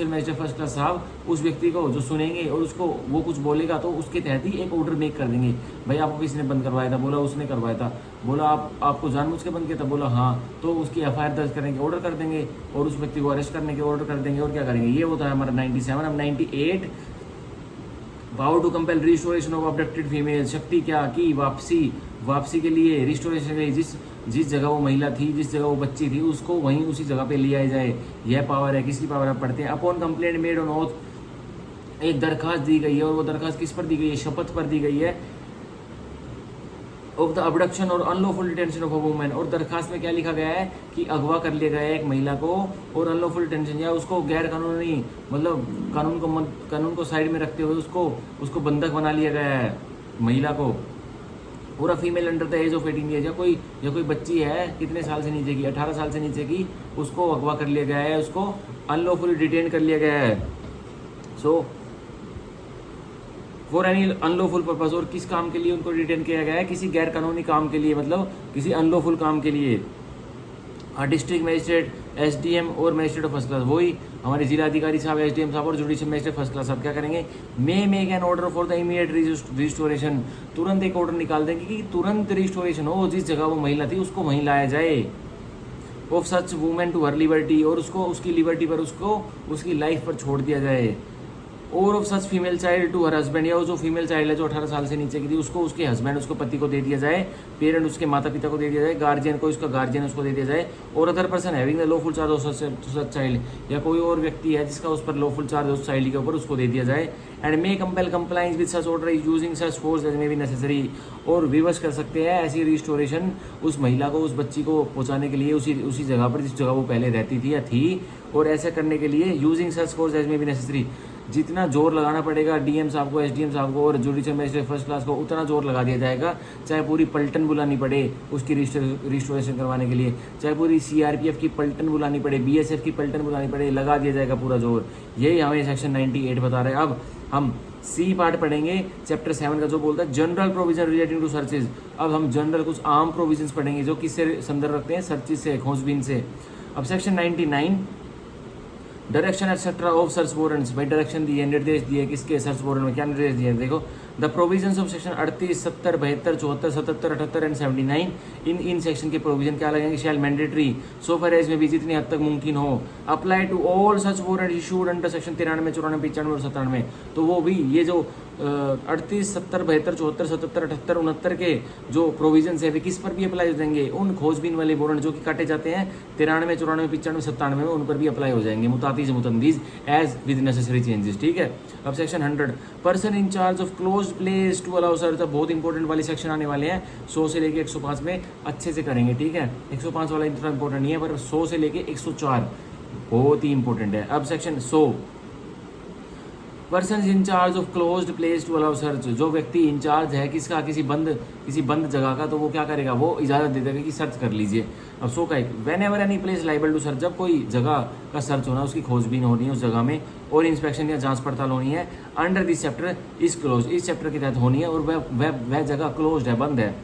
मैजिस्ट्रेट फर्स्ट क्लास साहब उस व्यक्ति को जो सुनेंगे और उसको वो कुछ बोलेगा तो उसके तहत ही एक ऑर्डर मेक कर देंगे। भाई आपको किसी ने बंद करवाया था, बोला उसने करवाया था, बोला आपको जानबूझ के बंद किया था, बोला हाँ, तो उसकी एफआईआर दर्ज करने के ऑर्डर कर देंगे और उस व्यक्ति को अरेस्ट करने के ऑर्डर कर देंगे। और क्या करेंगे, ये होता है हमारा 97। अब 98, वाउ to compel restoration of abducted female, शक्ति क्या की वापसी के लिए, रिस्टोरेशन के लिए, जिस जगह वो महिला थी, जिस जगह वो बच्ची थी, उसको वहीं उसी जगह पे ले आया जाए। यह पावर है, किसकी पावर आप पढ़ते हैं। Upon complaint made on oath, एक दरखास्त दी गई है, और वो दरखास्त किस पर दी गई है, शपथ पर दी गई है, ऑफ द अबडक्शन और unlawful detention of a woman, और दरखास्त में क्या लिखा गया है कि अगवा कर लिया गया है एक महिला को, और अनलॉफुल डिटेंशन या उसको गैर कानूनी, मतलब कानून को साइड में रखते हुए उसको बंधक बना लिया गया है महिला को। पूरा female under the age of 18 years, या कोई बच्ची है कितने साल से नीचे की, 18 साल से नीचे की, उसको अगवा कर लिया गया है, उसको अनलॉफुली डिटेन कर लिया गया है। So for any unlawful purpose, और किस काम के लिए उनको डिटेन किया गया है, किसी गैर कानूनी काम के लिए, मतलब किसी अनलॉफुल काम के लिए। डिस्ट्रिक्ट मजिस्ट्रेट, एसडीएम और मजिस्ट्रेट ऑफ फर्स्ट क्लास, वही हमारे जिलाधिकारी साहब, एसडीएम साहब और जुडिशियल मजिस्ट्रेट फर्स्ट क्लास साहब क्या करेंगे, may make an order for the immediate restoration, तुरंत एक ऑर्डर निकाल देंगे कि तुरंत रिस्टोरेशन हो, जिस जगह वो महिला थी उसको वहीं लाया जाए। Of such woman to her liberty, और उसको उसकी लिबर्टी पर, उसको उसकी लाइफ पर छोड़ दिया जाए। और of such female child to her husband, या वो जो फीमेल चाइल्ड है जो 18 साल से नीचे की थी, उसको उसके हस्बैंड, उसको पति को दे दिया जाए। पेरेंट, उसके माता पिता को दे दिया जाए। गार्जियन को, उसका गार्जियन उसको दे दिया जाए। और other person having the lawful charge of such child, या कोई और व्यक्ति है जिसका उस पर लॉफुल चार्ज उस चाइल्ड के ऊपर, उसको दे दिया जाए। And may compel compliance with such order using such force as may be necessary, और विवश कर सकते हैं ऐसी रिस्टोरेशन उस महिला को, उस बच्ची को पहुंचाने के लिए उसी जगह पर जिस जगह वो पहले रहती थी या थी, और ऐसा करने के लिए using such force as may be necessary, जितना जोर लगाना पड़ेगा डीएम साहब को, एसडीएम साहब को और जुडिशियल मजिस्ट्रेट फर्स्ट क्लास को, उतना जोर लगा दिया जाएगा। चाहे पूरी पलटन बुलानी पड़े उसकी रिस्टोरेशन करवाने के लिए, चाहे पूरी सीआरपीएफ की पलटन बुलानी पड़े, बीएसएफ की पलटन बुलानी पड़े, लगा दिया जाएगा पूरा जोर। यही हमें सेक्शन 98 बता रहे हैं। अब हम सी पार्ट पढ़ेंगे चैप्टर 7 का, जो बोलता है general provision relating to searches. अब हम जनरल कुछ आम प्रोविजंस पढ़ेंगे जो किससे संदर्भ रखते हैं, सर्चेज से, खोजबीन से। अब section 99 direction etcetera of search warrants, भाई डायरेक्शन दिए, निर्देश दिए, किसके सर्च वारंट में क्या निर्देश दिए, देखो the provisions of section 38, 70, 72, 74, 77, 78 and 79, in section के प्रोविजन क्या लगेंगे, शैल मैंडेटरी सो फार एज में भी जितनी हद तक मुमकिन हो, apply to all such warrant issued under section 93, 94, 95 और 97। तो वो भी ये जो 38, 70, 72, 74, 77, 78, 69 के जो प्रोविजन है वे किस पर भी अप्लाई हो जाएंगे, उन खोजबीन वाले वारंट जो कि काटे जाते हैं 93, 94, 95, 97 में, उन पर भी अप्लाई हो जाएंगे mutatis mutandis as with necessary changes. ठीक है। अब section 100 person in charge of close place to allow search, बहुत इंपॉर्टेंट वाले सेक्शन आने वाले हैं 100 से लेके 105 में, अच्छे से करेंगे। ठीक है। 105 वाला इतना इंपॉर्टेंट नहीं है, पर 100 से लेके 104 बहुत ही इंपॉर्टेंट है। अब section 100 person in charge of closed place to allow search, जो व्यक्ति इंचार्ज है किसका, किसी बंद जगह का, तो वो क्या करेगा, वो इजाज़त दे देगा कि सर्च कर लीजिए। अब 100 का एक, whenever any place liable to search, जब कोई जगह का सर्च होना, उसकी खोजबीन होनी है उस जगह में, और इंस्पेक्शन या जांच पड़ताल होनी है, under this chapter is close, इस चैप्टर के तहत होनी है, और वह जगह क्लोज है, बंद है।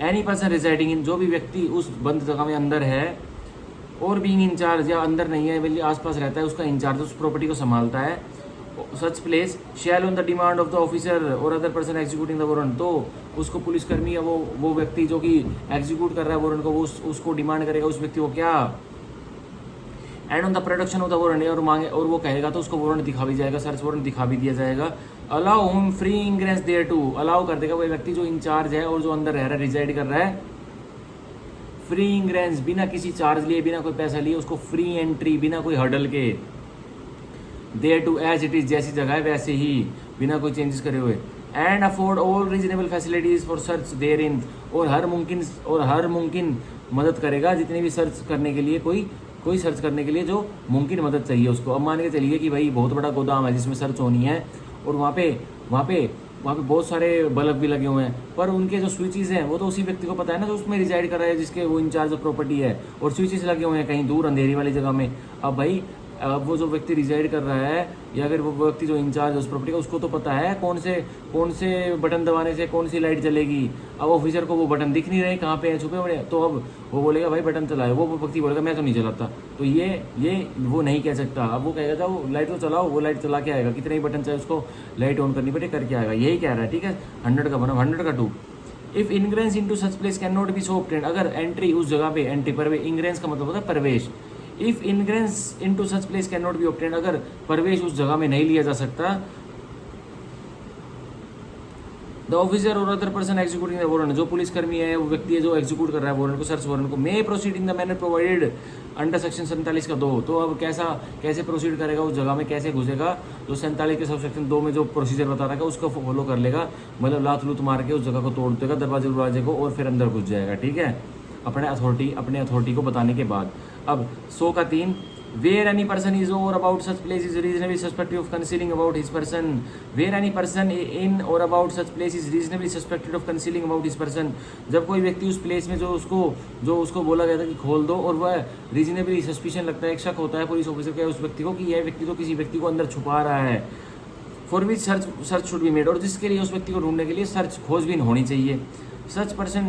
एनी पर्सन रिजाइडिंग इन, जो भी व्यक्ति उस बंद जगह में अंदर है, और बीइंग इंचार्ज, या अंदर नहीं है बल्कि आसपास रहता है, उसका इंचार्ज उस प्रॉपर्टी को संभालता है, such place shall on the demand of the officer or other person executing the warrant, तो उसको पुलिसकर्मी या वो व्यक्ति जो कि एग्जीक्यूट कर रहा है वारंट को, वो उसको डिमांड करेगा उस व्यक्ति को क्या, and on the production of the warrant, और मांगे और वो कहेगा तो उसको वारंट दिखा भी जाएगा, सर्च वारंट दिखा भी दिया जाएगा। Allow him free ingress thereto, allow कर देगा वो व्यक्ति जो इंचार्ज है और जो अंदर रह रहा है, रिजाइड कर रहा है, फ्री इंग्रेस, बिना किसी चार्ज लिए, बिना कोई पैसा लिए, उसको फ्री एंट्री, बिना कोई हर्डल के, thereto as it is, जैसी जगह है वैसे ही, बिना कोई चेंजेस करे हुए। And afford all reasonable facilities for search therein, और हर मुमकिन मदद करेगा जितनी भी सर्च करने के लिए कोई सर्च करने के लिए जो मुमकिन मदद चाहिए उसको। अब मान के चलिए कि भाई बहुत बड़ा गोदाम है जिसमें सर्च होनी है, और वहाँ पे बहुत सारे बल्ब भी लगे हुए हैं, पर उनके जो स्विचेस हैं वो तो उसी व्यक्ति को पता है ना जो उसमें रिजाइड कर रहा है, जिसके वो इंचार्ज ऑफ प्रॉपर्टी है, और स्विचेस लगे हुए हैं कहीं दूर अंधेरी वाली जगह में। अब भाई वो जो व्यक्ति रिजाइड कर रहा है या अगर वो व्यक्ति जो इंचार्ज उस प्रॉपर्टी का, उसको तो पता है कौन से बटन दबाने से कौन सी लाइट जलेगी। अब ऑफिसर को वो बटन दिख नहीं रहे कहाँ पे है, छुपे हुए, तो अब वो बोलेगा भाई बटन चलाए, वो व्यक्ति बोलेगा मैं तो नहीं चलाता, तो ये वो नहीं कह सकता। अब वो कहेगा जाओ लाइट तो चलाओ, वो लाइट चला के आएगा, कितने ही बटन चाहे उसको लाइट ऑन करनी पड़े करके आएगा, यही कह रहा है। ठीक है, 100 का बना 100 का 2। If ingress into such place can not be so obtained, अगर एंट्री उस जगह पे एंट्री पर इंग्रेंस का मतलब होता है प्रवेश। If ingress into such place can not be obtained, अगर प्रवेश उस जगह में नहीं लिया जा सकता, the officer or other person executing the warrant, जो पुलिसकर्मी है वो व्यक्ति है जो एग्जीक्यूट कर रहा है वारंट को, सर्च वारंट को, मे proceed in the manner provided under section 47 का 2। तो अब कैसे प्रोसीड करेगा उस जगह में, कैसे घुसेगा, जो 47 के सब सेक्शन 2 में जो प्रोसीजर बता रहा है उसको फॉलो कर लेगा, मतलब लात लूत मार के उस जगह को तोड़ देगा, दरवाजे को, और फिर अंदर घुस जाएगा। ठीक है, अपने अथॉरिटी को बताने के बाद। अब 100 का 3, where any person is or about such place is reasonably suspected of concealing about his person, where any person in or about such place is reasonably suspected of concealing about his person, जब कोई व्यक्ति उस place में जो उसको बोला गया था कि खोल दो, और वह रीजनेबली सस्पिशन लगता है, एक शक होता है पुलिस ऑफिसर का उस व्यक्ति को कि यह व्यक्ति तो किसी व्यक्ति को अंदर छुपा रहा है, for which search should be made, और जिसके लिए उस व्यक्ति को ढूंढने के लिए खोजबीन होनी चाहिए। सच पर्सन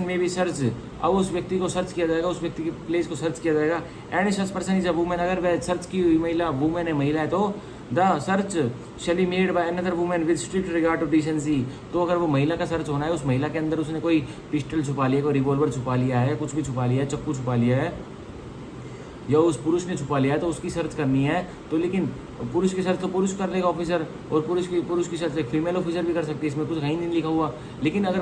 में भी सर्च, अब उस व्यक्ति को सर्च किया जाएगा, उस व्यक्ति की प्लेस को सर्च किया जाएगा। And such person is a women, अगर वह सर्च की हुई महिला वुमेन है, महिला है, तो the search shall be made by another woman with strict regard to decency. तो अगर वो महिला का सर्च होना है, उस महिला के अंदर उसने कोई पिस्टल छुपा लिया, कोई रिवॉल्वर छुपा लिया है, कुछ भी छुपा लिया है, चक्कू छुपा लिया है, या उस पुरुष ने छुपा लिया है, तो उसकी सर्च करनी है। तो लेकिन पुरुष की सर्च तो पुरुष कर लेगा ऑफिसर, और पुरुष की सर्च एक फीमेल ऑफिसर भी कर सकती है, इसमें कुछ कहीं नहीं लिखा हुआ। लेकिन अगर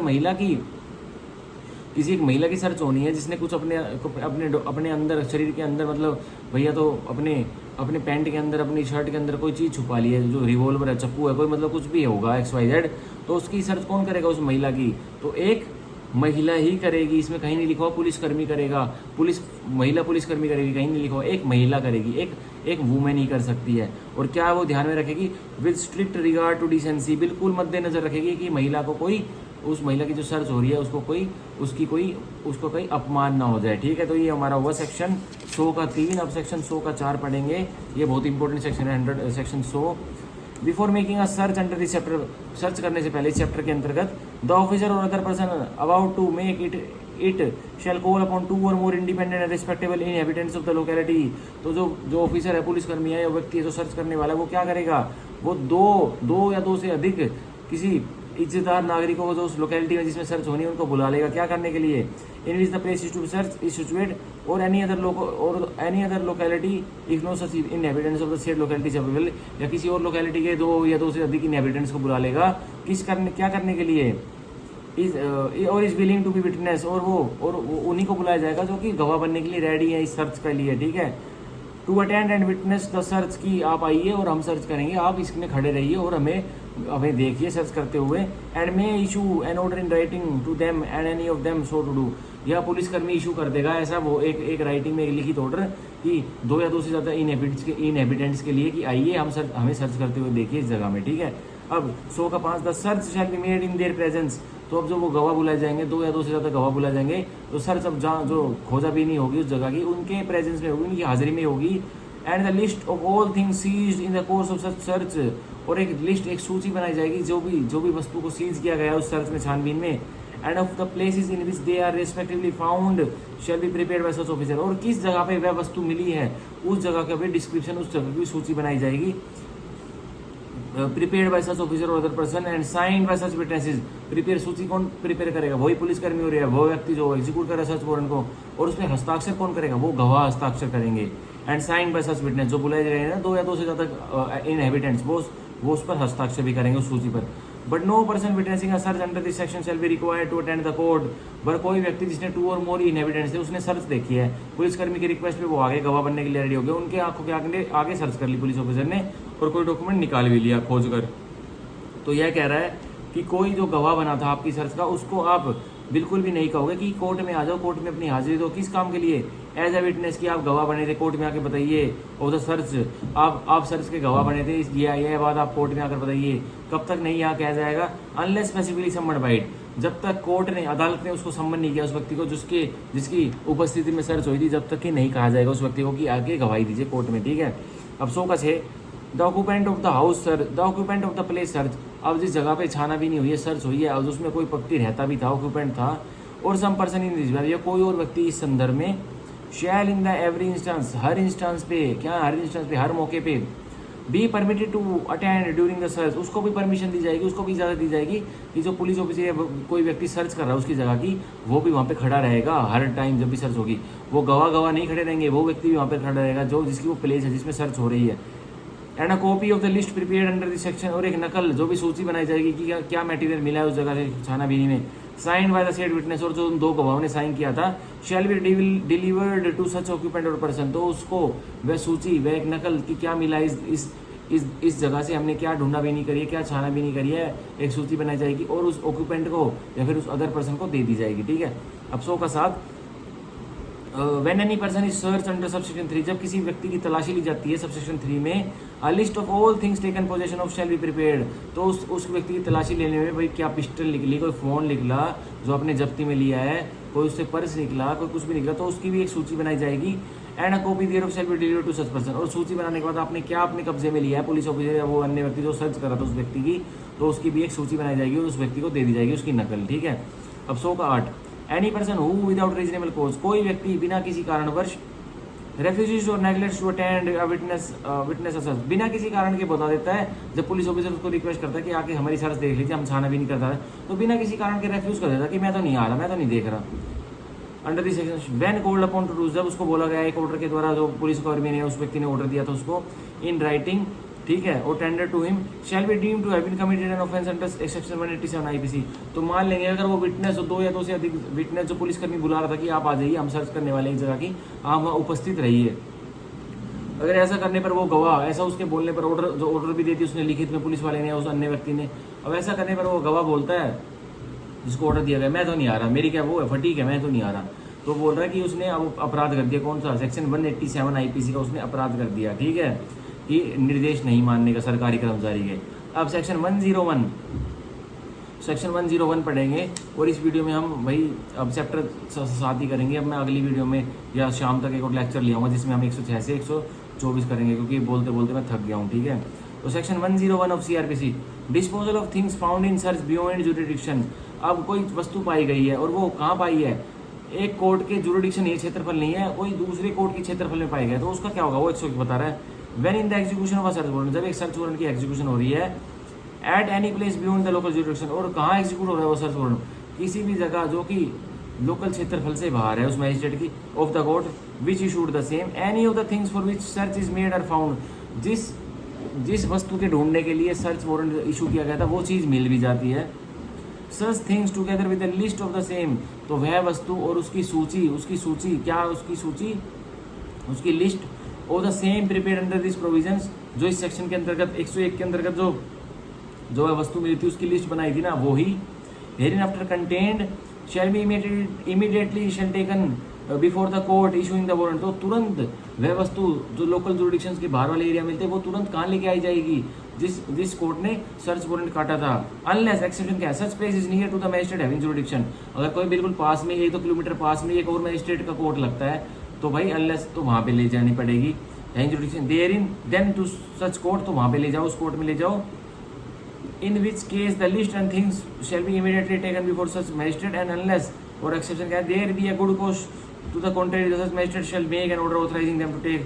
किसी एक महिला की सर्च होनी है जिसने कुछ अपने अंदर, शरीर के अंदर, मतलब भैया तो अपने पैंट के अंदर, अपनी शर्ट के अंदर कोई चीज़ छुपा ली है, जो रिवॉल्वर है, चक्कू है, कोई मतलब कुछ भी होगा XYZ, तो उसकी सर्च कौन करेगा उस महिला की, तो एक महिला ही करेगी। इसमें कहीं नहीं लिखा हुआ पुलिसकर्मी करेगा, महिला पुलिसकर्मी करेगी, कहीं नहीं लिखा हुआ, एक महिला करेगी, एक वुमेन ही कर सकती है। और क्या वो ध्यान में रखेगी, with strict regard to decency, बिल्कुल मद्देनजर रखेगी कि महिला को उस महिला की जो सर्च हो रही है उसको कोई अपमान ना हो जाए। ठीक है, तो ये हमारा हुआ सेक्शन 100 का 3। अब सेक्शन 100 का 4 पढ़ेंगे, ये बहुत इंपॉर्टेंट सेक्शन है, section 100। Before making a search under this chapter, search करने से पहले इस चैप्टर के अंतर्गत, the officer or other person about to make it shall call upon 2 or more independent and respectable inhabitants of the locality. तो जो ऑफिसर है, पुलिसकर्मी है या व्यक्ति है जो सर्च करने वाला है, वो क्या करेगा, वो दो या दो से अधिक किसी इज्जतदार नागरिकों को जो उस लोकेलिटी में जिसमें सर्च होनी है उनको बुला लेगा, क्या करने के लिए, in which the place is to search is situate or any other locality if no such inhabitants of the said locality available, या किसी और लोकेलिटी के 2 या 2 से अधिक इनहैबिटेंट्स को बुला लेगा, क्या करने के लिए, or is willing to be witness, और उन्हीं को बुलाया जाएगा जो कि गवाह बनने के लिए रेडी है इस सर्च के लिए। ठीक है, to attend and witness the search, की आप आइए और हम सर्च करेंगे, आप इसमें खड़े रहिए और हमें देखिए सर्च करते हुए। And may issue an order in writing to them and any of them so to do, यह पुलिसकर्मी इशू कर देगा ऐसा वो एक राइटिंग में लिखित ऑर्डर कि 2 या 2 से ज़्यादा इनहैबिटेंट्स के लिए कि आइए हमें सर्च करते हुए देखिए इस जगह में। ठीक है, अब 100 का 5, the search shall be made in their presence. तो अब जो वो गवाह बुलाए जाएंगे, 2 या 2 से ज़्यादा गवाह बुलाए जाएंगे, तो सर्च अब जहाँ जो खोजाबीनी होगी उस जगह की उनके प्रेजेंस में होगी, उनकी हाजिरी में होगी। And the list of all things seized in the course of such search, और एक सूची बनाई जाएगी जो भी वस्तु को सीज किया गया उस सर्च में, छानबीन में। And of the places in which they are respectively found shall be prepared by such officer, और किस जगह पे वह वस्तु मिली है उस जगह का भी डिस्क्रिप्शन, उस जगह की सूची बनाई जाएगी, prepared by such officer or other person and signed by such witnesses. Prepare सूची कौन प्रिपेयर करेगा, वही पुलिसकर्मी हो रहा है, वो व्यक्ति जो एग्जीक्यूट कर रहा है सर्च वारंट को, और उसमें हस्ताक्षर कौन करेगा, वो गवाह हस्ताक्षर करेंगे। And signed by such witness, जो बुलाए जाएंगे ना 2 या 2 से ज़्यादा इनहैबिटेंट्स, वो उस पर हस्ताक्षर भी करेंगे उस सूची पर। But no person witnessing a search under this section shall be required to attend the court, पर कोई व्यक्ति जिसने 2 और मोर इनहैबिटेंट्स थे, उसने सर्च देखी है, पुलिसकर्मी की रिक्वेस्ट पे वो आगे गवाह बनने के लिए रेडी हो गए, उनके आंखों के आगे सर्च कर ली पुलिस ऑफिसर ने और कोई डॉक्यूमेंट निकाल भी लिया खोज कर। तो यह कह रहा है कि कोई जो गवाह बना था आपकी सर्च का, उसको आप बिल्कुल भी नहीं कहोगे कि कोर्ट में आ जाओ, कोर्ट में अपनी हाजिरी दो। किस काम के लिए? एज ए विटनेस कि आप गवाह बने थे, कोर्ट में आके बताइए। और द सर्च, आप सर्च के गवाह बने थे, ये बात आप कोर्ट में आकर बताइए। कब तक नहीं यहाँ कहा जाएगा? अनलेस स्पेसिफिकली समन बाइट, जब तक कोर्ट ने, अदालत ने उसको सम्मन नहीं किया उस व्यक्ति को जिसकी उपस्थिति में सर्च हुई थी, जब तक कि नहीं कहा जाएगा उस व्यक्ति को कि आके गवाही दीजिए कोर्ट में, ठीक है। अब 100 का 6, the occupant of the house search, the occupant of the place search. अब जिस जगह पे छाना भी नहीं हुई है, सर्च हुई है, अब उसमें कोई व्यक्ति रहता भी था, ऑक्यूपेंट था, और सम पर्सन इन दिस, या कोई और व्यक्ति इस संदर्भ में, shall in the every instance, हर इंस्टेंस पे, क्या हर इंस्टेंस पे, हर मौके पे, be permitted to attend during the search, उसको भी परमिशन दी जाएगी, उसको भी इजाज़त दी जाएगी कि जो पुलिस ऑफिसर या कोई व्यक्ति सर्च कर रहा है उसकी जगह की, वो भी वहाँ पे खड़ा रहेगा हर टाइम जब भी सर्च होगी। वो गवाह नहीं खड़े रहेंगे, वो व्यक्ति भी वहाँ पे खड़ा रहेगा जो जिसकी वो प्लेस है जिसमें सर्च हो रही है। And a copy of the list prepared under this section, और एक नकल, जो भी सूची बनाई जाएगी कि क्या मटेरियल मिला है उस जगह से छानाबीनी में, sign by the said witness, और जो उन 2 गवाहों ने साइन किया था, shall be delivered to such occupant or person, तो उसको वह सूची, वह एक नकल कि क्या मिला इस जगह से, हमने क्या ढूंढा भी नहीं करी है, क्या छाना भी नहीं करी है, एक सूची बनाई जाएगी और उस ऑक्यूपेंट को या फिर उस अदर पर्सन को दे दी जाएगी, ठीक है। अब 100 का 7, when any person is search under subsection 3, जब किसी व्यक्ति की तलाशी ली जाती है सबसेक्शन 3 में, a list of all things taken possession of shall be prepared, तो उस व्यक्ति की तलाशी लेने में भाई क्या पिस्टल निकली, कोई फ़ोन निकला जो आपने जब्ती में लिया है, कोई उससे पर्स निकला, कोई कुछ भी निकला, तो उसकी भी एक सूची बनाई जाएगी। And a copy thereof shall be delivered to such person, और सूची बनाने के बाद आपने क्या अपने कब्जे में लिया है, पुलिस ऑफिसर या वो अन्य व्यक्ति जो सर्च कर रहा था उस व्यक्ति की, तो उसकी भी एक सूची बनाई जाएगी और उस व्यक्ति को दे दी जाएगी उसकी नकल, ठीक है। अब 100 का 8, any person who without reasonable cause, कोई व्यक्ति बिना किसी कारणवश, रेफ्यूजीज और नेगलेक्ट्स टू अटेंड विटनेस सर्च, बिना किसी कारण के बता देता है, जब पुलिस ऑफिसर उसको रिक्वेस्ट करता है कि आके हमारी सर्च देख लीजिए, हम छाना भी नहीं करता है, तो बिना किसी कारण के रेफ्यूज कर देता कि मैं तो नहीं आ रहा, मैं तो नहीं देख रहा। Under this section, when called upon two do, जब उसको बोला गया एक ऑर्डर के द्वारा, जो पुलिस कर्मी ने उस व्यक्ति ने ऑर्डर दिया था उसको, इन राइटिंग, ठीक है, or tender to him, shall be deemed to have been committed an offence under section 187 IPC, तो मान लेंगे अगर वो विटनेस, 2 या 2 से अधिक विटनेस जो पुलिसकर्मी बुला रहा था कि आप आ जाइए, हम सर्च करने वाले एक जगह की, आप वहाँ उपस्थित रहिए, अगर ऐसा करने पर वो गवाह, ऐसा उसके बोलने पर ऑर्डर भी देती उसने लिखित में पुलिस वाले ने, उस अन्य व्यक्ति ने, अब ऐसा करने पर वो गवाह बोलता है जिसको ऑर्डर दिया गया, मैं तो नहीं आ रहा, मेरी क्या वो है फटीक है, मैं तो नहीं आ रहा, तो बोल रहा है कि उसने अब अपराध कर दिया, कौन सा, सेक्शन 187 आईपीसी का उसने अपराध कर दिया, ठीक है, कि निर्देश नहीं मानने का सरकारी कर्मचारी के। अब सेक्शन 101 पढ़ेंगे, और इस वीडियो में हम भाई अब चैप्टर 7 ही करेंगे। अब मैं अगली वीडियो में या शाम तक एक और लेक्चर ले आऊँगा जिसमें हम 106 से 124 करेंगे, क्योंकि बोलते बोलते मैं थक गया हूँ, ठीक है। तो section 101 of CrPC, disposal of things found in search beyond jurisdiction, अब कोई वस्तु पाई गई है और वो कहाँ पाई है, एक कोर्ट के जुरिडिक्शन, ये क्षेत्रफल नहीं है, कोई दूसरे कोर्ट के क्षेत्रफल में पाई गया, तो उसका क्या होगा, वो 101 बता रहा है। When in the execution of a search warrant, जब एक सर्च वारंट की एग्जीक्यूशन हो रही है, at any place beyond the local jurisdiction, और कहाँ एग्जीक्यूट हो रहा है वो सर्च वारंट, किसी भी जगह जो कि लोकल क्षेत्रफल से बाहर है उस मजिस्ट्रेट की, of the court which issued the same, any of the things for which search is made are found, जिस वस्तु के ढूंढने के लिए सर्च वारंट इशू किया गया था वो चीज़ मिल भी जाती है। Such things together with the list of the same, तो वह वस्तु और उसकी सूची क्या, उसकी list of the same prepared under this provisions, जो इस सेक्शन के अंतर्गत 101 के अंतर्गत जो वस्तु मिली थी उसकी लिस्ट बनाई थी ना, वो ही। Herein after contained shall be immediately shall taken before the court issuing the warrant, तो तुरंत वह वस्तु जो लोकल जुरिडिक्शन के बाहर वाले एरिया मिलते हैं वो तुरंत कहाँ लेके आई जाएगी, जिस कोर्ट ने सर्च वारंट काटा था। अनलेस एक्सेप्शन क्या है, such place is near to the magistrate having jurisdiction, अगर कोई बिल्कुल पास में 1-2 किलोमीटर पास में एक और मजिस्ट्रेट का कोर्ट लगता है तो भाई अनलेस तो वहाँ पे ले जानी पड़ेगी having jurisdiction, therein then to such court, तो वहाँ पे ले जाओ, उस कोर्ट में ले जाओ। In which case the list and things shall be immediately taken before such magistrate, and unless or exception क्या there be a good cause to the contrary, the such magistrate shall make an order authorizing them to take,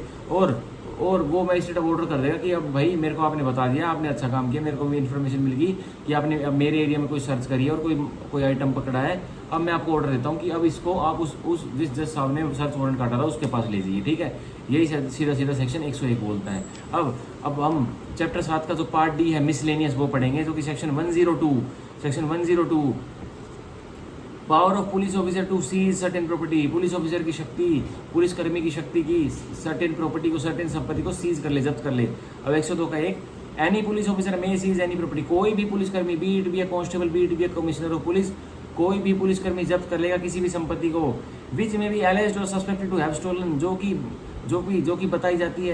और वो magistrate अब order कर देगा कि अब भाई मेरे को आपने बता दिया, आपने अच्छा काम किया, मेरे को भी इन्फॉर्मेशन मिल गई कि आपने अब मेरे एरिया में कोई सर्च करी है और कोई आइटम पकड़ा है, अब मैं आपको ऑर्डर देता हूँ कि अब इसको आप उस जिस जज साहब ने सर्च वारंट काटा था उसके पास ले जाइए, ठीक है। यही सीधा सेक्शन 101 बोलता है। अब हम चैप्टर 7 का जो पार्ट डी है मिसलेनियस वो पढ़ेंगे, जो कि section 102 power of police officer to seize certain property, police officer की शक्ति, पुलिसकर्मी की शक्ति की सर्टेन प्रॉपर्टी को, सर्टेन संपत्ति को सीज कर ले, जब्त कर ले। अब 102 का 1, any police officer may seize any property, कोई भी पुलिसकर्मी, be it be a constable, be it be a commissioner of police, कोई भी पुलिसकर्मी जब्त कर लेगा किसी भी संपत्ति को विच में भी एलेज्ड और सस्पेक्टेड टू हैव स्टोलन, जो कि बताई जाती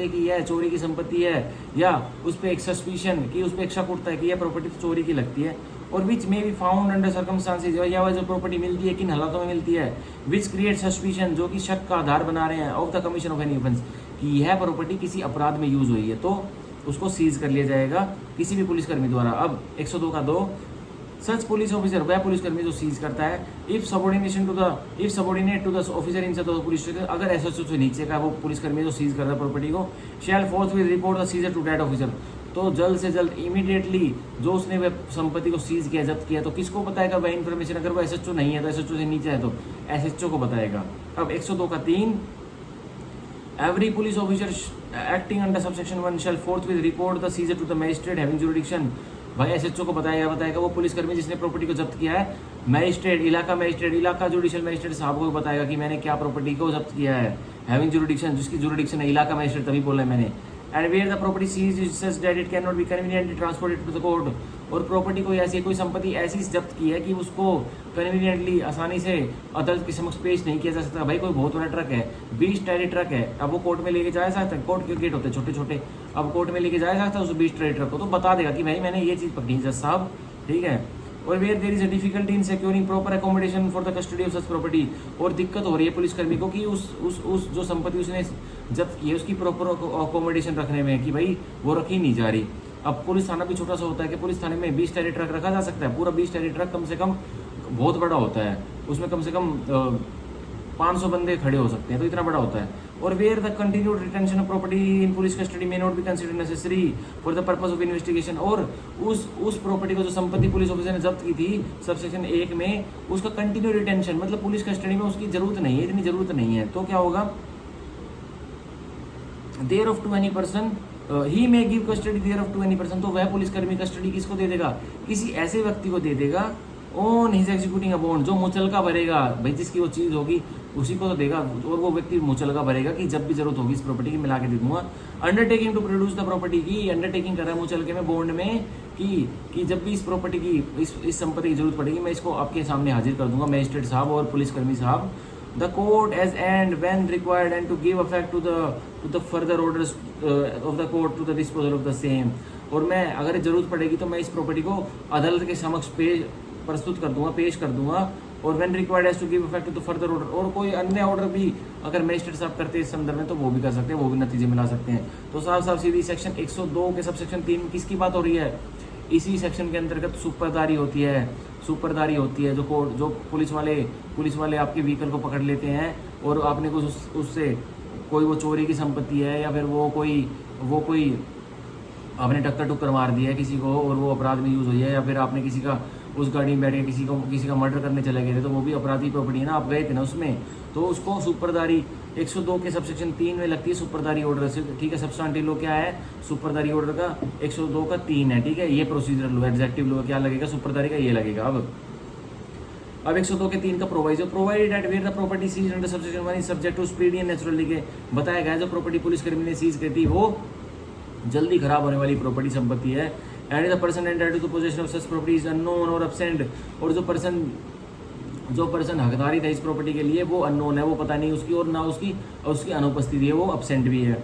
है कि यह चोरी की संपत्ति है, या उस पर एक सस्पिशन कि उस पर एक शक उठता है कि यह प्रॉपर्टी तो चोरी की लगती है, और विच में भी फाउंड अंडर सर्कमस्टांसेज, या वह जो प्रॉपर्टी मिलती है किन हालातों में मिलती है, विच क्रिएट सस्पिशन, जो कि शक का आधार बना रहे हैं, of the commission of any offence, कि यह प्रॉपर्टी किसी अपराध में यूज हुई है, तो उसको सीज कर लिया जाएगा किसी भी पुलिसकर्मी द्वारा। अब 102 का 2, सच पुलिस ऑफिसर, वह पुलिसकर्मी जो सीज करता है, if subordinate to the officer in police station, अगर एसएचओ से नीचे का वो पुलिसकर्मी जो सीज कर रहा है प्रॉपर्टी को, shall forthwith report the seizure to that officer, तो जल्द से जल्द इमीडिएटली जो उसने वह संपत्ति को सीज किया, जब्त किया, तो किसको बताएगा वह इन्फॉर्मेशन, अगर वो एसएचओ नहीं है तो एसएचओ से नीचे है तो एसएचओ को बताएगा। अब 102 का 3, every police officer acting under subsection 1 shall forthwith report the seizure to the magistrate having jurisdiction, भाई एसएचओ को बताएगा वो पुलिसकर्मी जिसने प्रॉपर्टी को जब्त किया है, मजिस्ट्रेट, इलाका जुडिशियल मजिस्ट्रेट साहब को बताएगा कि मैंने क्या प्रॉपर्टी को जब्त किया है, हैविंग जुरिडिक्शन, जिसकी जुरिडिक्शन है इलाका मजिस्ट्रेट, तभी बोला है मैंने, and where the property seized is such that it can not be conveniently transported to the court, और प्रॉपर्टी को ऐसी कोई संपत्ति ऐसी जब्त की है कि उसको कन्वीनियंटली आसानी से अदालत के समक्ष पेश नहीं किया जा सकता। भाई कोई बहुत बड़ा ट्रक है, 20 टायरी ट्रक है, अब वो कोर्ट में लेके जाया सकता है, कोर्ट के गेट होते हैं छोटे छोटे, अब कोर्ट में लेके जाया सकता है उस 20 टायरी ट्रक को, तो बता देगा कि भाई मैंने ये चीज़ पकड़ी जज साहब, ठीक है। Or where there is a difficulty in securing proper accommodation for the custody of such property, और दिक्कत हो रही है पुलिसकर्मी को कि उस जो संपत्ति उसने जब्त की है उसकी प्रॉपर अकोमोडेशन रखने में, कि भाई वो रखी नहीं जा रही। अब पुलिस थाना भी छोटा सा होता है कि पुलिस थाने में 20 टायरी ट्रक रखा जा सकता है, पूरा 20 टायरी ट्रक कम से कम बहुत बड़ा होता है, उसमें कम से कम 500 बंदे खड़े हो सकते हैं, तो इतना बड़ा होता है। Or where the continued retention of property in police custody may not be considered necessary for the purpose of investigation, और उस प्रॉपर्टी को जो संपत्ति पुलिस ऑफिसर ने जब्त की थी सबसेक्शन 1 में, उसका कंटिन्यू रिटेंशन मतलब पुलिस कस्टडी में उसकी जरूरत नहीं है, इतनी जरूरत नहीं है, तो क्या होगा, thereof to any person he may give custody thereof to any person, तो वह पुलिसकर्मी कस्टडी किसको दे देगा, किसी ऐसे व्यक्ति को दे देगा, on his executing a bond, जो मुचलका भरेगा, भाई जिसकी वो चीज़ होगी उसी को तो देगा, और वो व्यक्ति मुचलका भरेगा कि जब भी जरूरत होगी इस प्रॉपर्टी की मिला के दे दूंगा। Undertaking to produce the property की, अंडरटेकिंग कर रहा है मुचलके में बॉन्ड में कि जब भी इस प्रॉपर्टी की इस संपत्ति की जरूरत पड़ेगी मैं इसको आपके सामने हाजिर कर दूंगा, मजिस्ट्रेट साहब और पुलिसकर्मी साहब। The court as and when required and to give effect to the further orders of the court to the disposal of the same, और मैं अगर जरूरत पड़ेगी तो मैं इस प्रॉपर्टी को अदालत के समक्ष प्रस्तुत कर दूंगा, पेश कर दूंगा, और when required as to give effect to the further order, और कोई अन्य ऑर्डर भी अगर मजिस्ट्रेट साहब करते हैं इस संदर्भ में तो वो भी कर सकते हैं, वो भी नतीजे मिला सकते हैं। तो साफ सीधी सेक्शन 102 के सब सेक्शन 3 किसकी बात हो रही है, इसी सेक्शन के अंतर्गत सुपरदारी होती है, जो पुलिस वाले आपके व्हीकल को पकड़ लेते हैं और आपने कुछ उससे कोई वो चोरी की संपत्ति है या फिर वो कोई आपने टक्कर मार दिया है किसी को और वो अपराध में यूज हुई है, या फिर आपने किसी का उस गाड़ी में बैठ के किसी का मर्डर करने चले गए थे तो वो भी अपराधी प्रॉपर्टी है ना, आप गए थे ना उसमें, तो उसको सुपरदारी 102 के सब सेक्शन 3 में लगती है सुपरदारी ऑर्डर से, ठीक है। सब्सटेंटिव लॉ क्या है, सुपरदारी ऑर्डर का 102 का 3 है, ठीक है। ये प्रोसीजरल लॉ, एग्जेक्टिव लॉ क्या लगेगा, सुपरदारी का ये लगेगा। अब 102 के 3 का proviso, provided that where the property seized under subsection 1 is subject to speedy and natural decay, बताया गया जो प्रॉपर्टी पुलिसकर्मी ने सीज की थी वो जल्दी खराब होने वाली प्रॉपर्टी संपत्ति है। And the person entered to possession of such property is unknown or absent, और जो पर्सन हकदारी था इस प्रॉपर्टी के लिए वो अननोन है, वो पता नहीं उसकी, और ना उसकी अनुपस्थिति है, वो अब्सेंट भी है।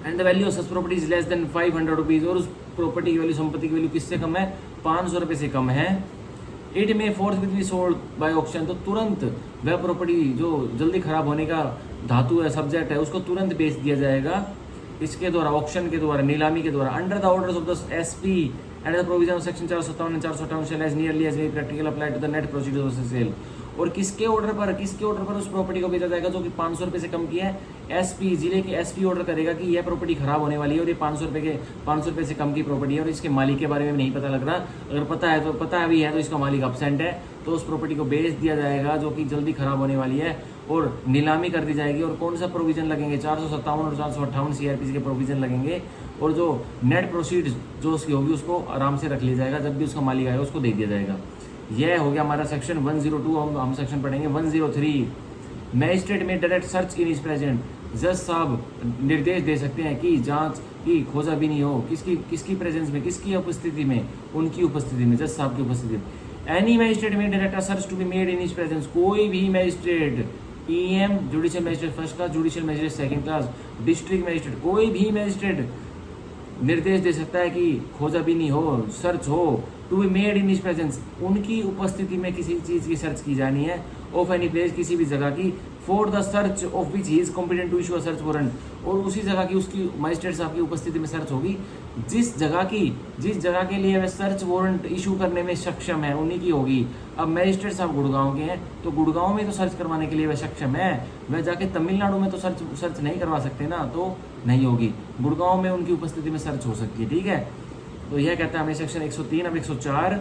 And the value of such property is less than 500 rupees, और उस प्रॉपर्टी की वैल्यू, संपत्ति की वैल्यू किससे कम है, 500 रुपये से कम है। इट में fourth with be sold by auction, तो तुरंत वह प्रॉपर्टी जो जल्दी खराब होने का धातु है, सब्जेक्ट है, उसको तुरंत बेच दिया जाएगा इसके द्वारा, ऑक्शन के द्वारा, नीलामी के द्वारा। Under the orders of the SP and the provision of section 457 and 458 shall as nearly as may practical apply to the net proceeds of sale, और किसके ऑर्डर पर उस प्रॉपर्टी को बेचा जाएगा जो कि 500 रुपये से कम की है। एसपी, जिले के एसपी ऑर्डर करेगा कि यह प्रॉपर्टी खराब होने वाली है और ये 500 रुपये से कम की प्रॉपर्टी है और इसके मालिक के बारे में नहीं पता लग रहा, अगर पता भी है तो इसका मालिक अब्सेंट है, तो उस प्रॉपर्टी को बेच दिया जाएगा जो कि जल्दी खराब होने वाली है और नीलामी कर दी जाएगी। और कौन सा प्रोविजन लगेंगे, 457 और 458 सीआरपीसी के प्रोविजन लगेंगे, और जो नेट प्रोसीड्स जो उसकी होगी उसको आराम से रख लिया जाएगा, जब भी उसका मालिक आएगा उसको दे दिया जाएगा। यह हो गया हमारा सेक्शन 102। हम सेक्शन पढ़ेंगे 103। Magistrate may direct search in is present, जज साहब निर्देश दे सकते हैं कि जांच की खोजाबीनी हो, किसकी प्रेजेंस में, किसकी उपस्थिति में, उनकी उपस्थिति में, जज साहब की उपस्थिति में। Any magistrate may direct search to be made in his presence, कोई भी magistrate, EM judicial magistrate first class, judicial magistrate second class, district magistrate, कोई भी मैजिस्ट्रेट निर्देश दे सकता है कि खोजाबीनी हो, सर्च हो, to be made in his presence, उनकी उपस्थिति में किसी चीज की सर्च की जानी है, ऑफ एनी प्लेस, किसी भी जगह की, for the search of which he is competent to issue a search warrant, और उसी जगह की उसकी मजिस्ट्रेट साहब की उपस्थिति में सर्च होगी जिस जगह के लिए वह सर्च वारंट इशू करने में सक्षम है, उन्हीं की होगी। अब मजिस्ट्रेट साहब गुड़गांव के हैं तो गुड़गांव में तो सर्च करवाने के लिए वह सक्षम है, वह जाके तमिलनाडु में तो सर्च नहीं करवा सकते ना, तो नहीं होगी। गुड़गांव में उनकी उपस्थिति में सर्च हो सकती है, ठीक है। तो यह कहता है हमें सेक्शन 103। अब 104,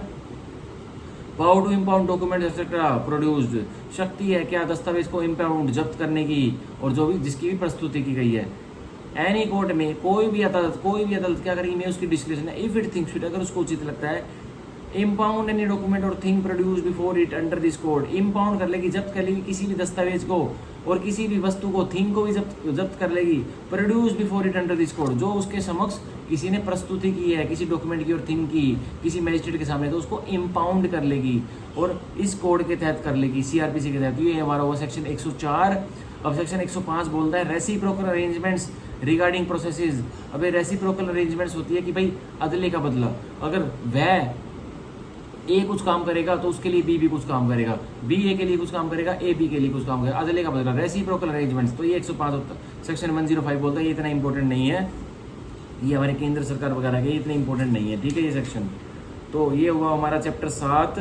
power to impound document etcetera produced, शक्ति है क्या दस्तावेज को इम्पाउंड जब्त करने की और जो भी जिसकी भी प्रस्तुति की गई है। एनी कोर्ट में, कोई भी अदालत क्या करेगी, में उसकी डिस्क्रिप्शन है, इफ इट थिंक्स फिट, अगर उसको उचित लगता है, इम्पाउंड एनी डॉक्यूमेंट और thing produce before it under this code, impound कर लेगी, जब्त कर लेगी किसी भी दस्तावेज को और किसी भी वस्तु को, थिंग को भी जब्त कर लेगी, produce before it under this code, जो उसके समक्ष किसी ने प्रस्तुति की है किसी डॉक्यूमेंट की और थिंग की किसी मजिस्ट्रेट के सामने, तो उसको इम्पाउंड कर लेगी और इस कोड के तहत कर लेगी, सीआरपीसी के तहत। ये हमारा हुआ सेक्शन 104। अब सेक्शन 105 बोलता है रेसिप्रोकल अरेंजमेंट्स रिगार्डिंग प्रोसेसेस। अब रेसिप्रोकल अरेंजमेंट्स होती है कि भाई अदले का बदला, अगर वह ए कुछ काम करेगा तो उसके लिए बी भी कुछ काम करेगा, बी ए के लिए कुछ काम करेगा, ए बी के लिए कुछ काम करेगा, अदले का बदला, रेसिप्रोकल अरेंजमेंट्स। तो ये 105 होता है। सेक्शन 105 बोलता है, ये इतना इंपॉर्टेंट नहीं है, ये हमारे केंद्र सरकार वगैरह के इतने इंपॉर्टेंट नहीं है, ठीक है ये सेक्शन। तो ये हुआ हमारा चैप्टर 7।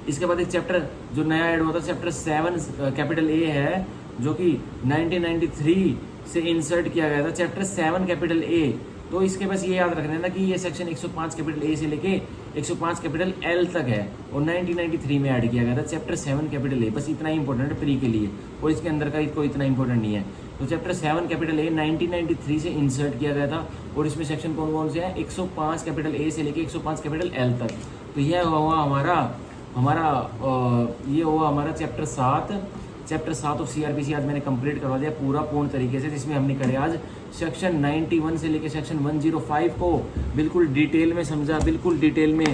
इसके बाद एक चैप्टर जो नया ऐड होता है, चैप्टर 7 कैपिटल ए है, जो कि 1993 से इंसर्ट किया गया था, चैप्टर 7 कैपिटल ए। तो इसके बस ये याद रखना है ना कि ये सेक्शन 105 कैपिटल ए से लेके 105 कैपिटल एल तक है और 1993 में ऐड किया गया था चैप्टर 7 कैपिटल ए। बस इतना ही इंपॉर्टेंट है प्री के लिए, और इसके अंदर का कोई इतना इंपॉर्टेंट नहीं है। तो चैप्टर 7 कैपिटल ए 1993 से इंसर्ट किया गया था और इसमें सेक्शन कौन कौन से हैं, 105 कैपिटल ए से लेके 105 कैपिटल एल तक। तो यह हुआ हमारा चैप्टर 7। चैप्टर 7 ऑफ सीआरपीसी आज मैंने कंप्लीट करवा दिया पूरा पूर्ण तरीके से, जिसमें हमने करे आज सेक्शन 91 से लेके सेक्शन 105 को बिल्कुल डिटेल में समझा, बिल्कुल डिटेल में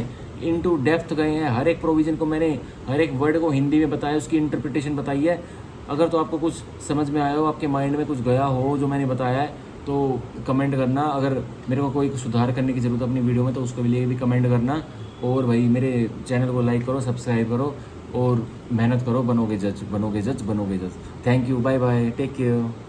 इनटू डेप्थ गए हैं। हर एक प्रोविजन को मैंने, हर एक वर्ड को हिंदी में बताया, उसकी इंटरप्रिटेशन बताई है। अगर तो आपको कुछ समझ में आया हो, आपके माइंड में कुछ गया हो जो मैंने बताया है, तो कमेंट करना। अगर मेरे को कोई सुधार करने की ज़रूरत अपनी वीडियो में तो उसके लिए भी कमेंट करना। और भाई मेरे चैनल को लाइक करो, सब्सक्राइब करो और मेहनत करो, बनोगे जज। Thank you, bye bye, take care.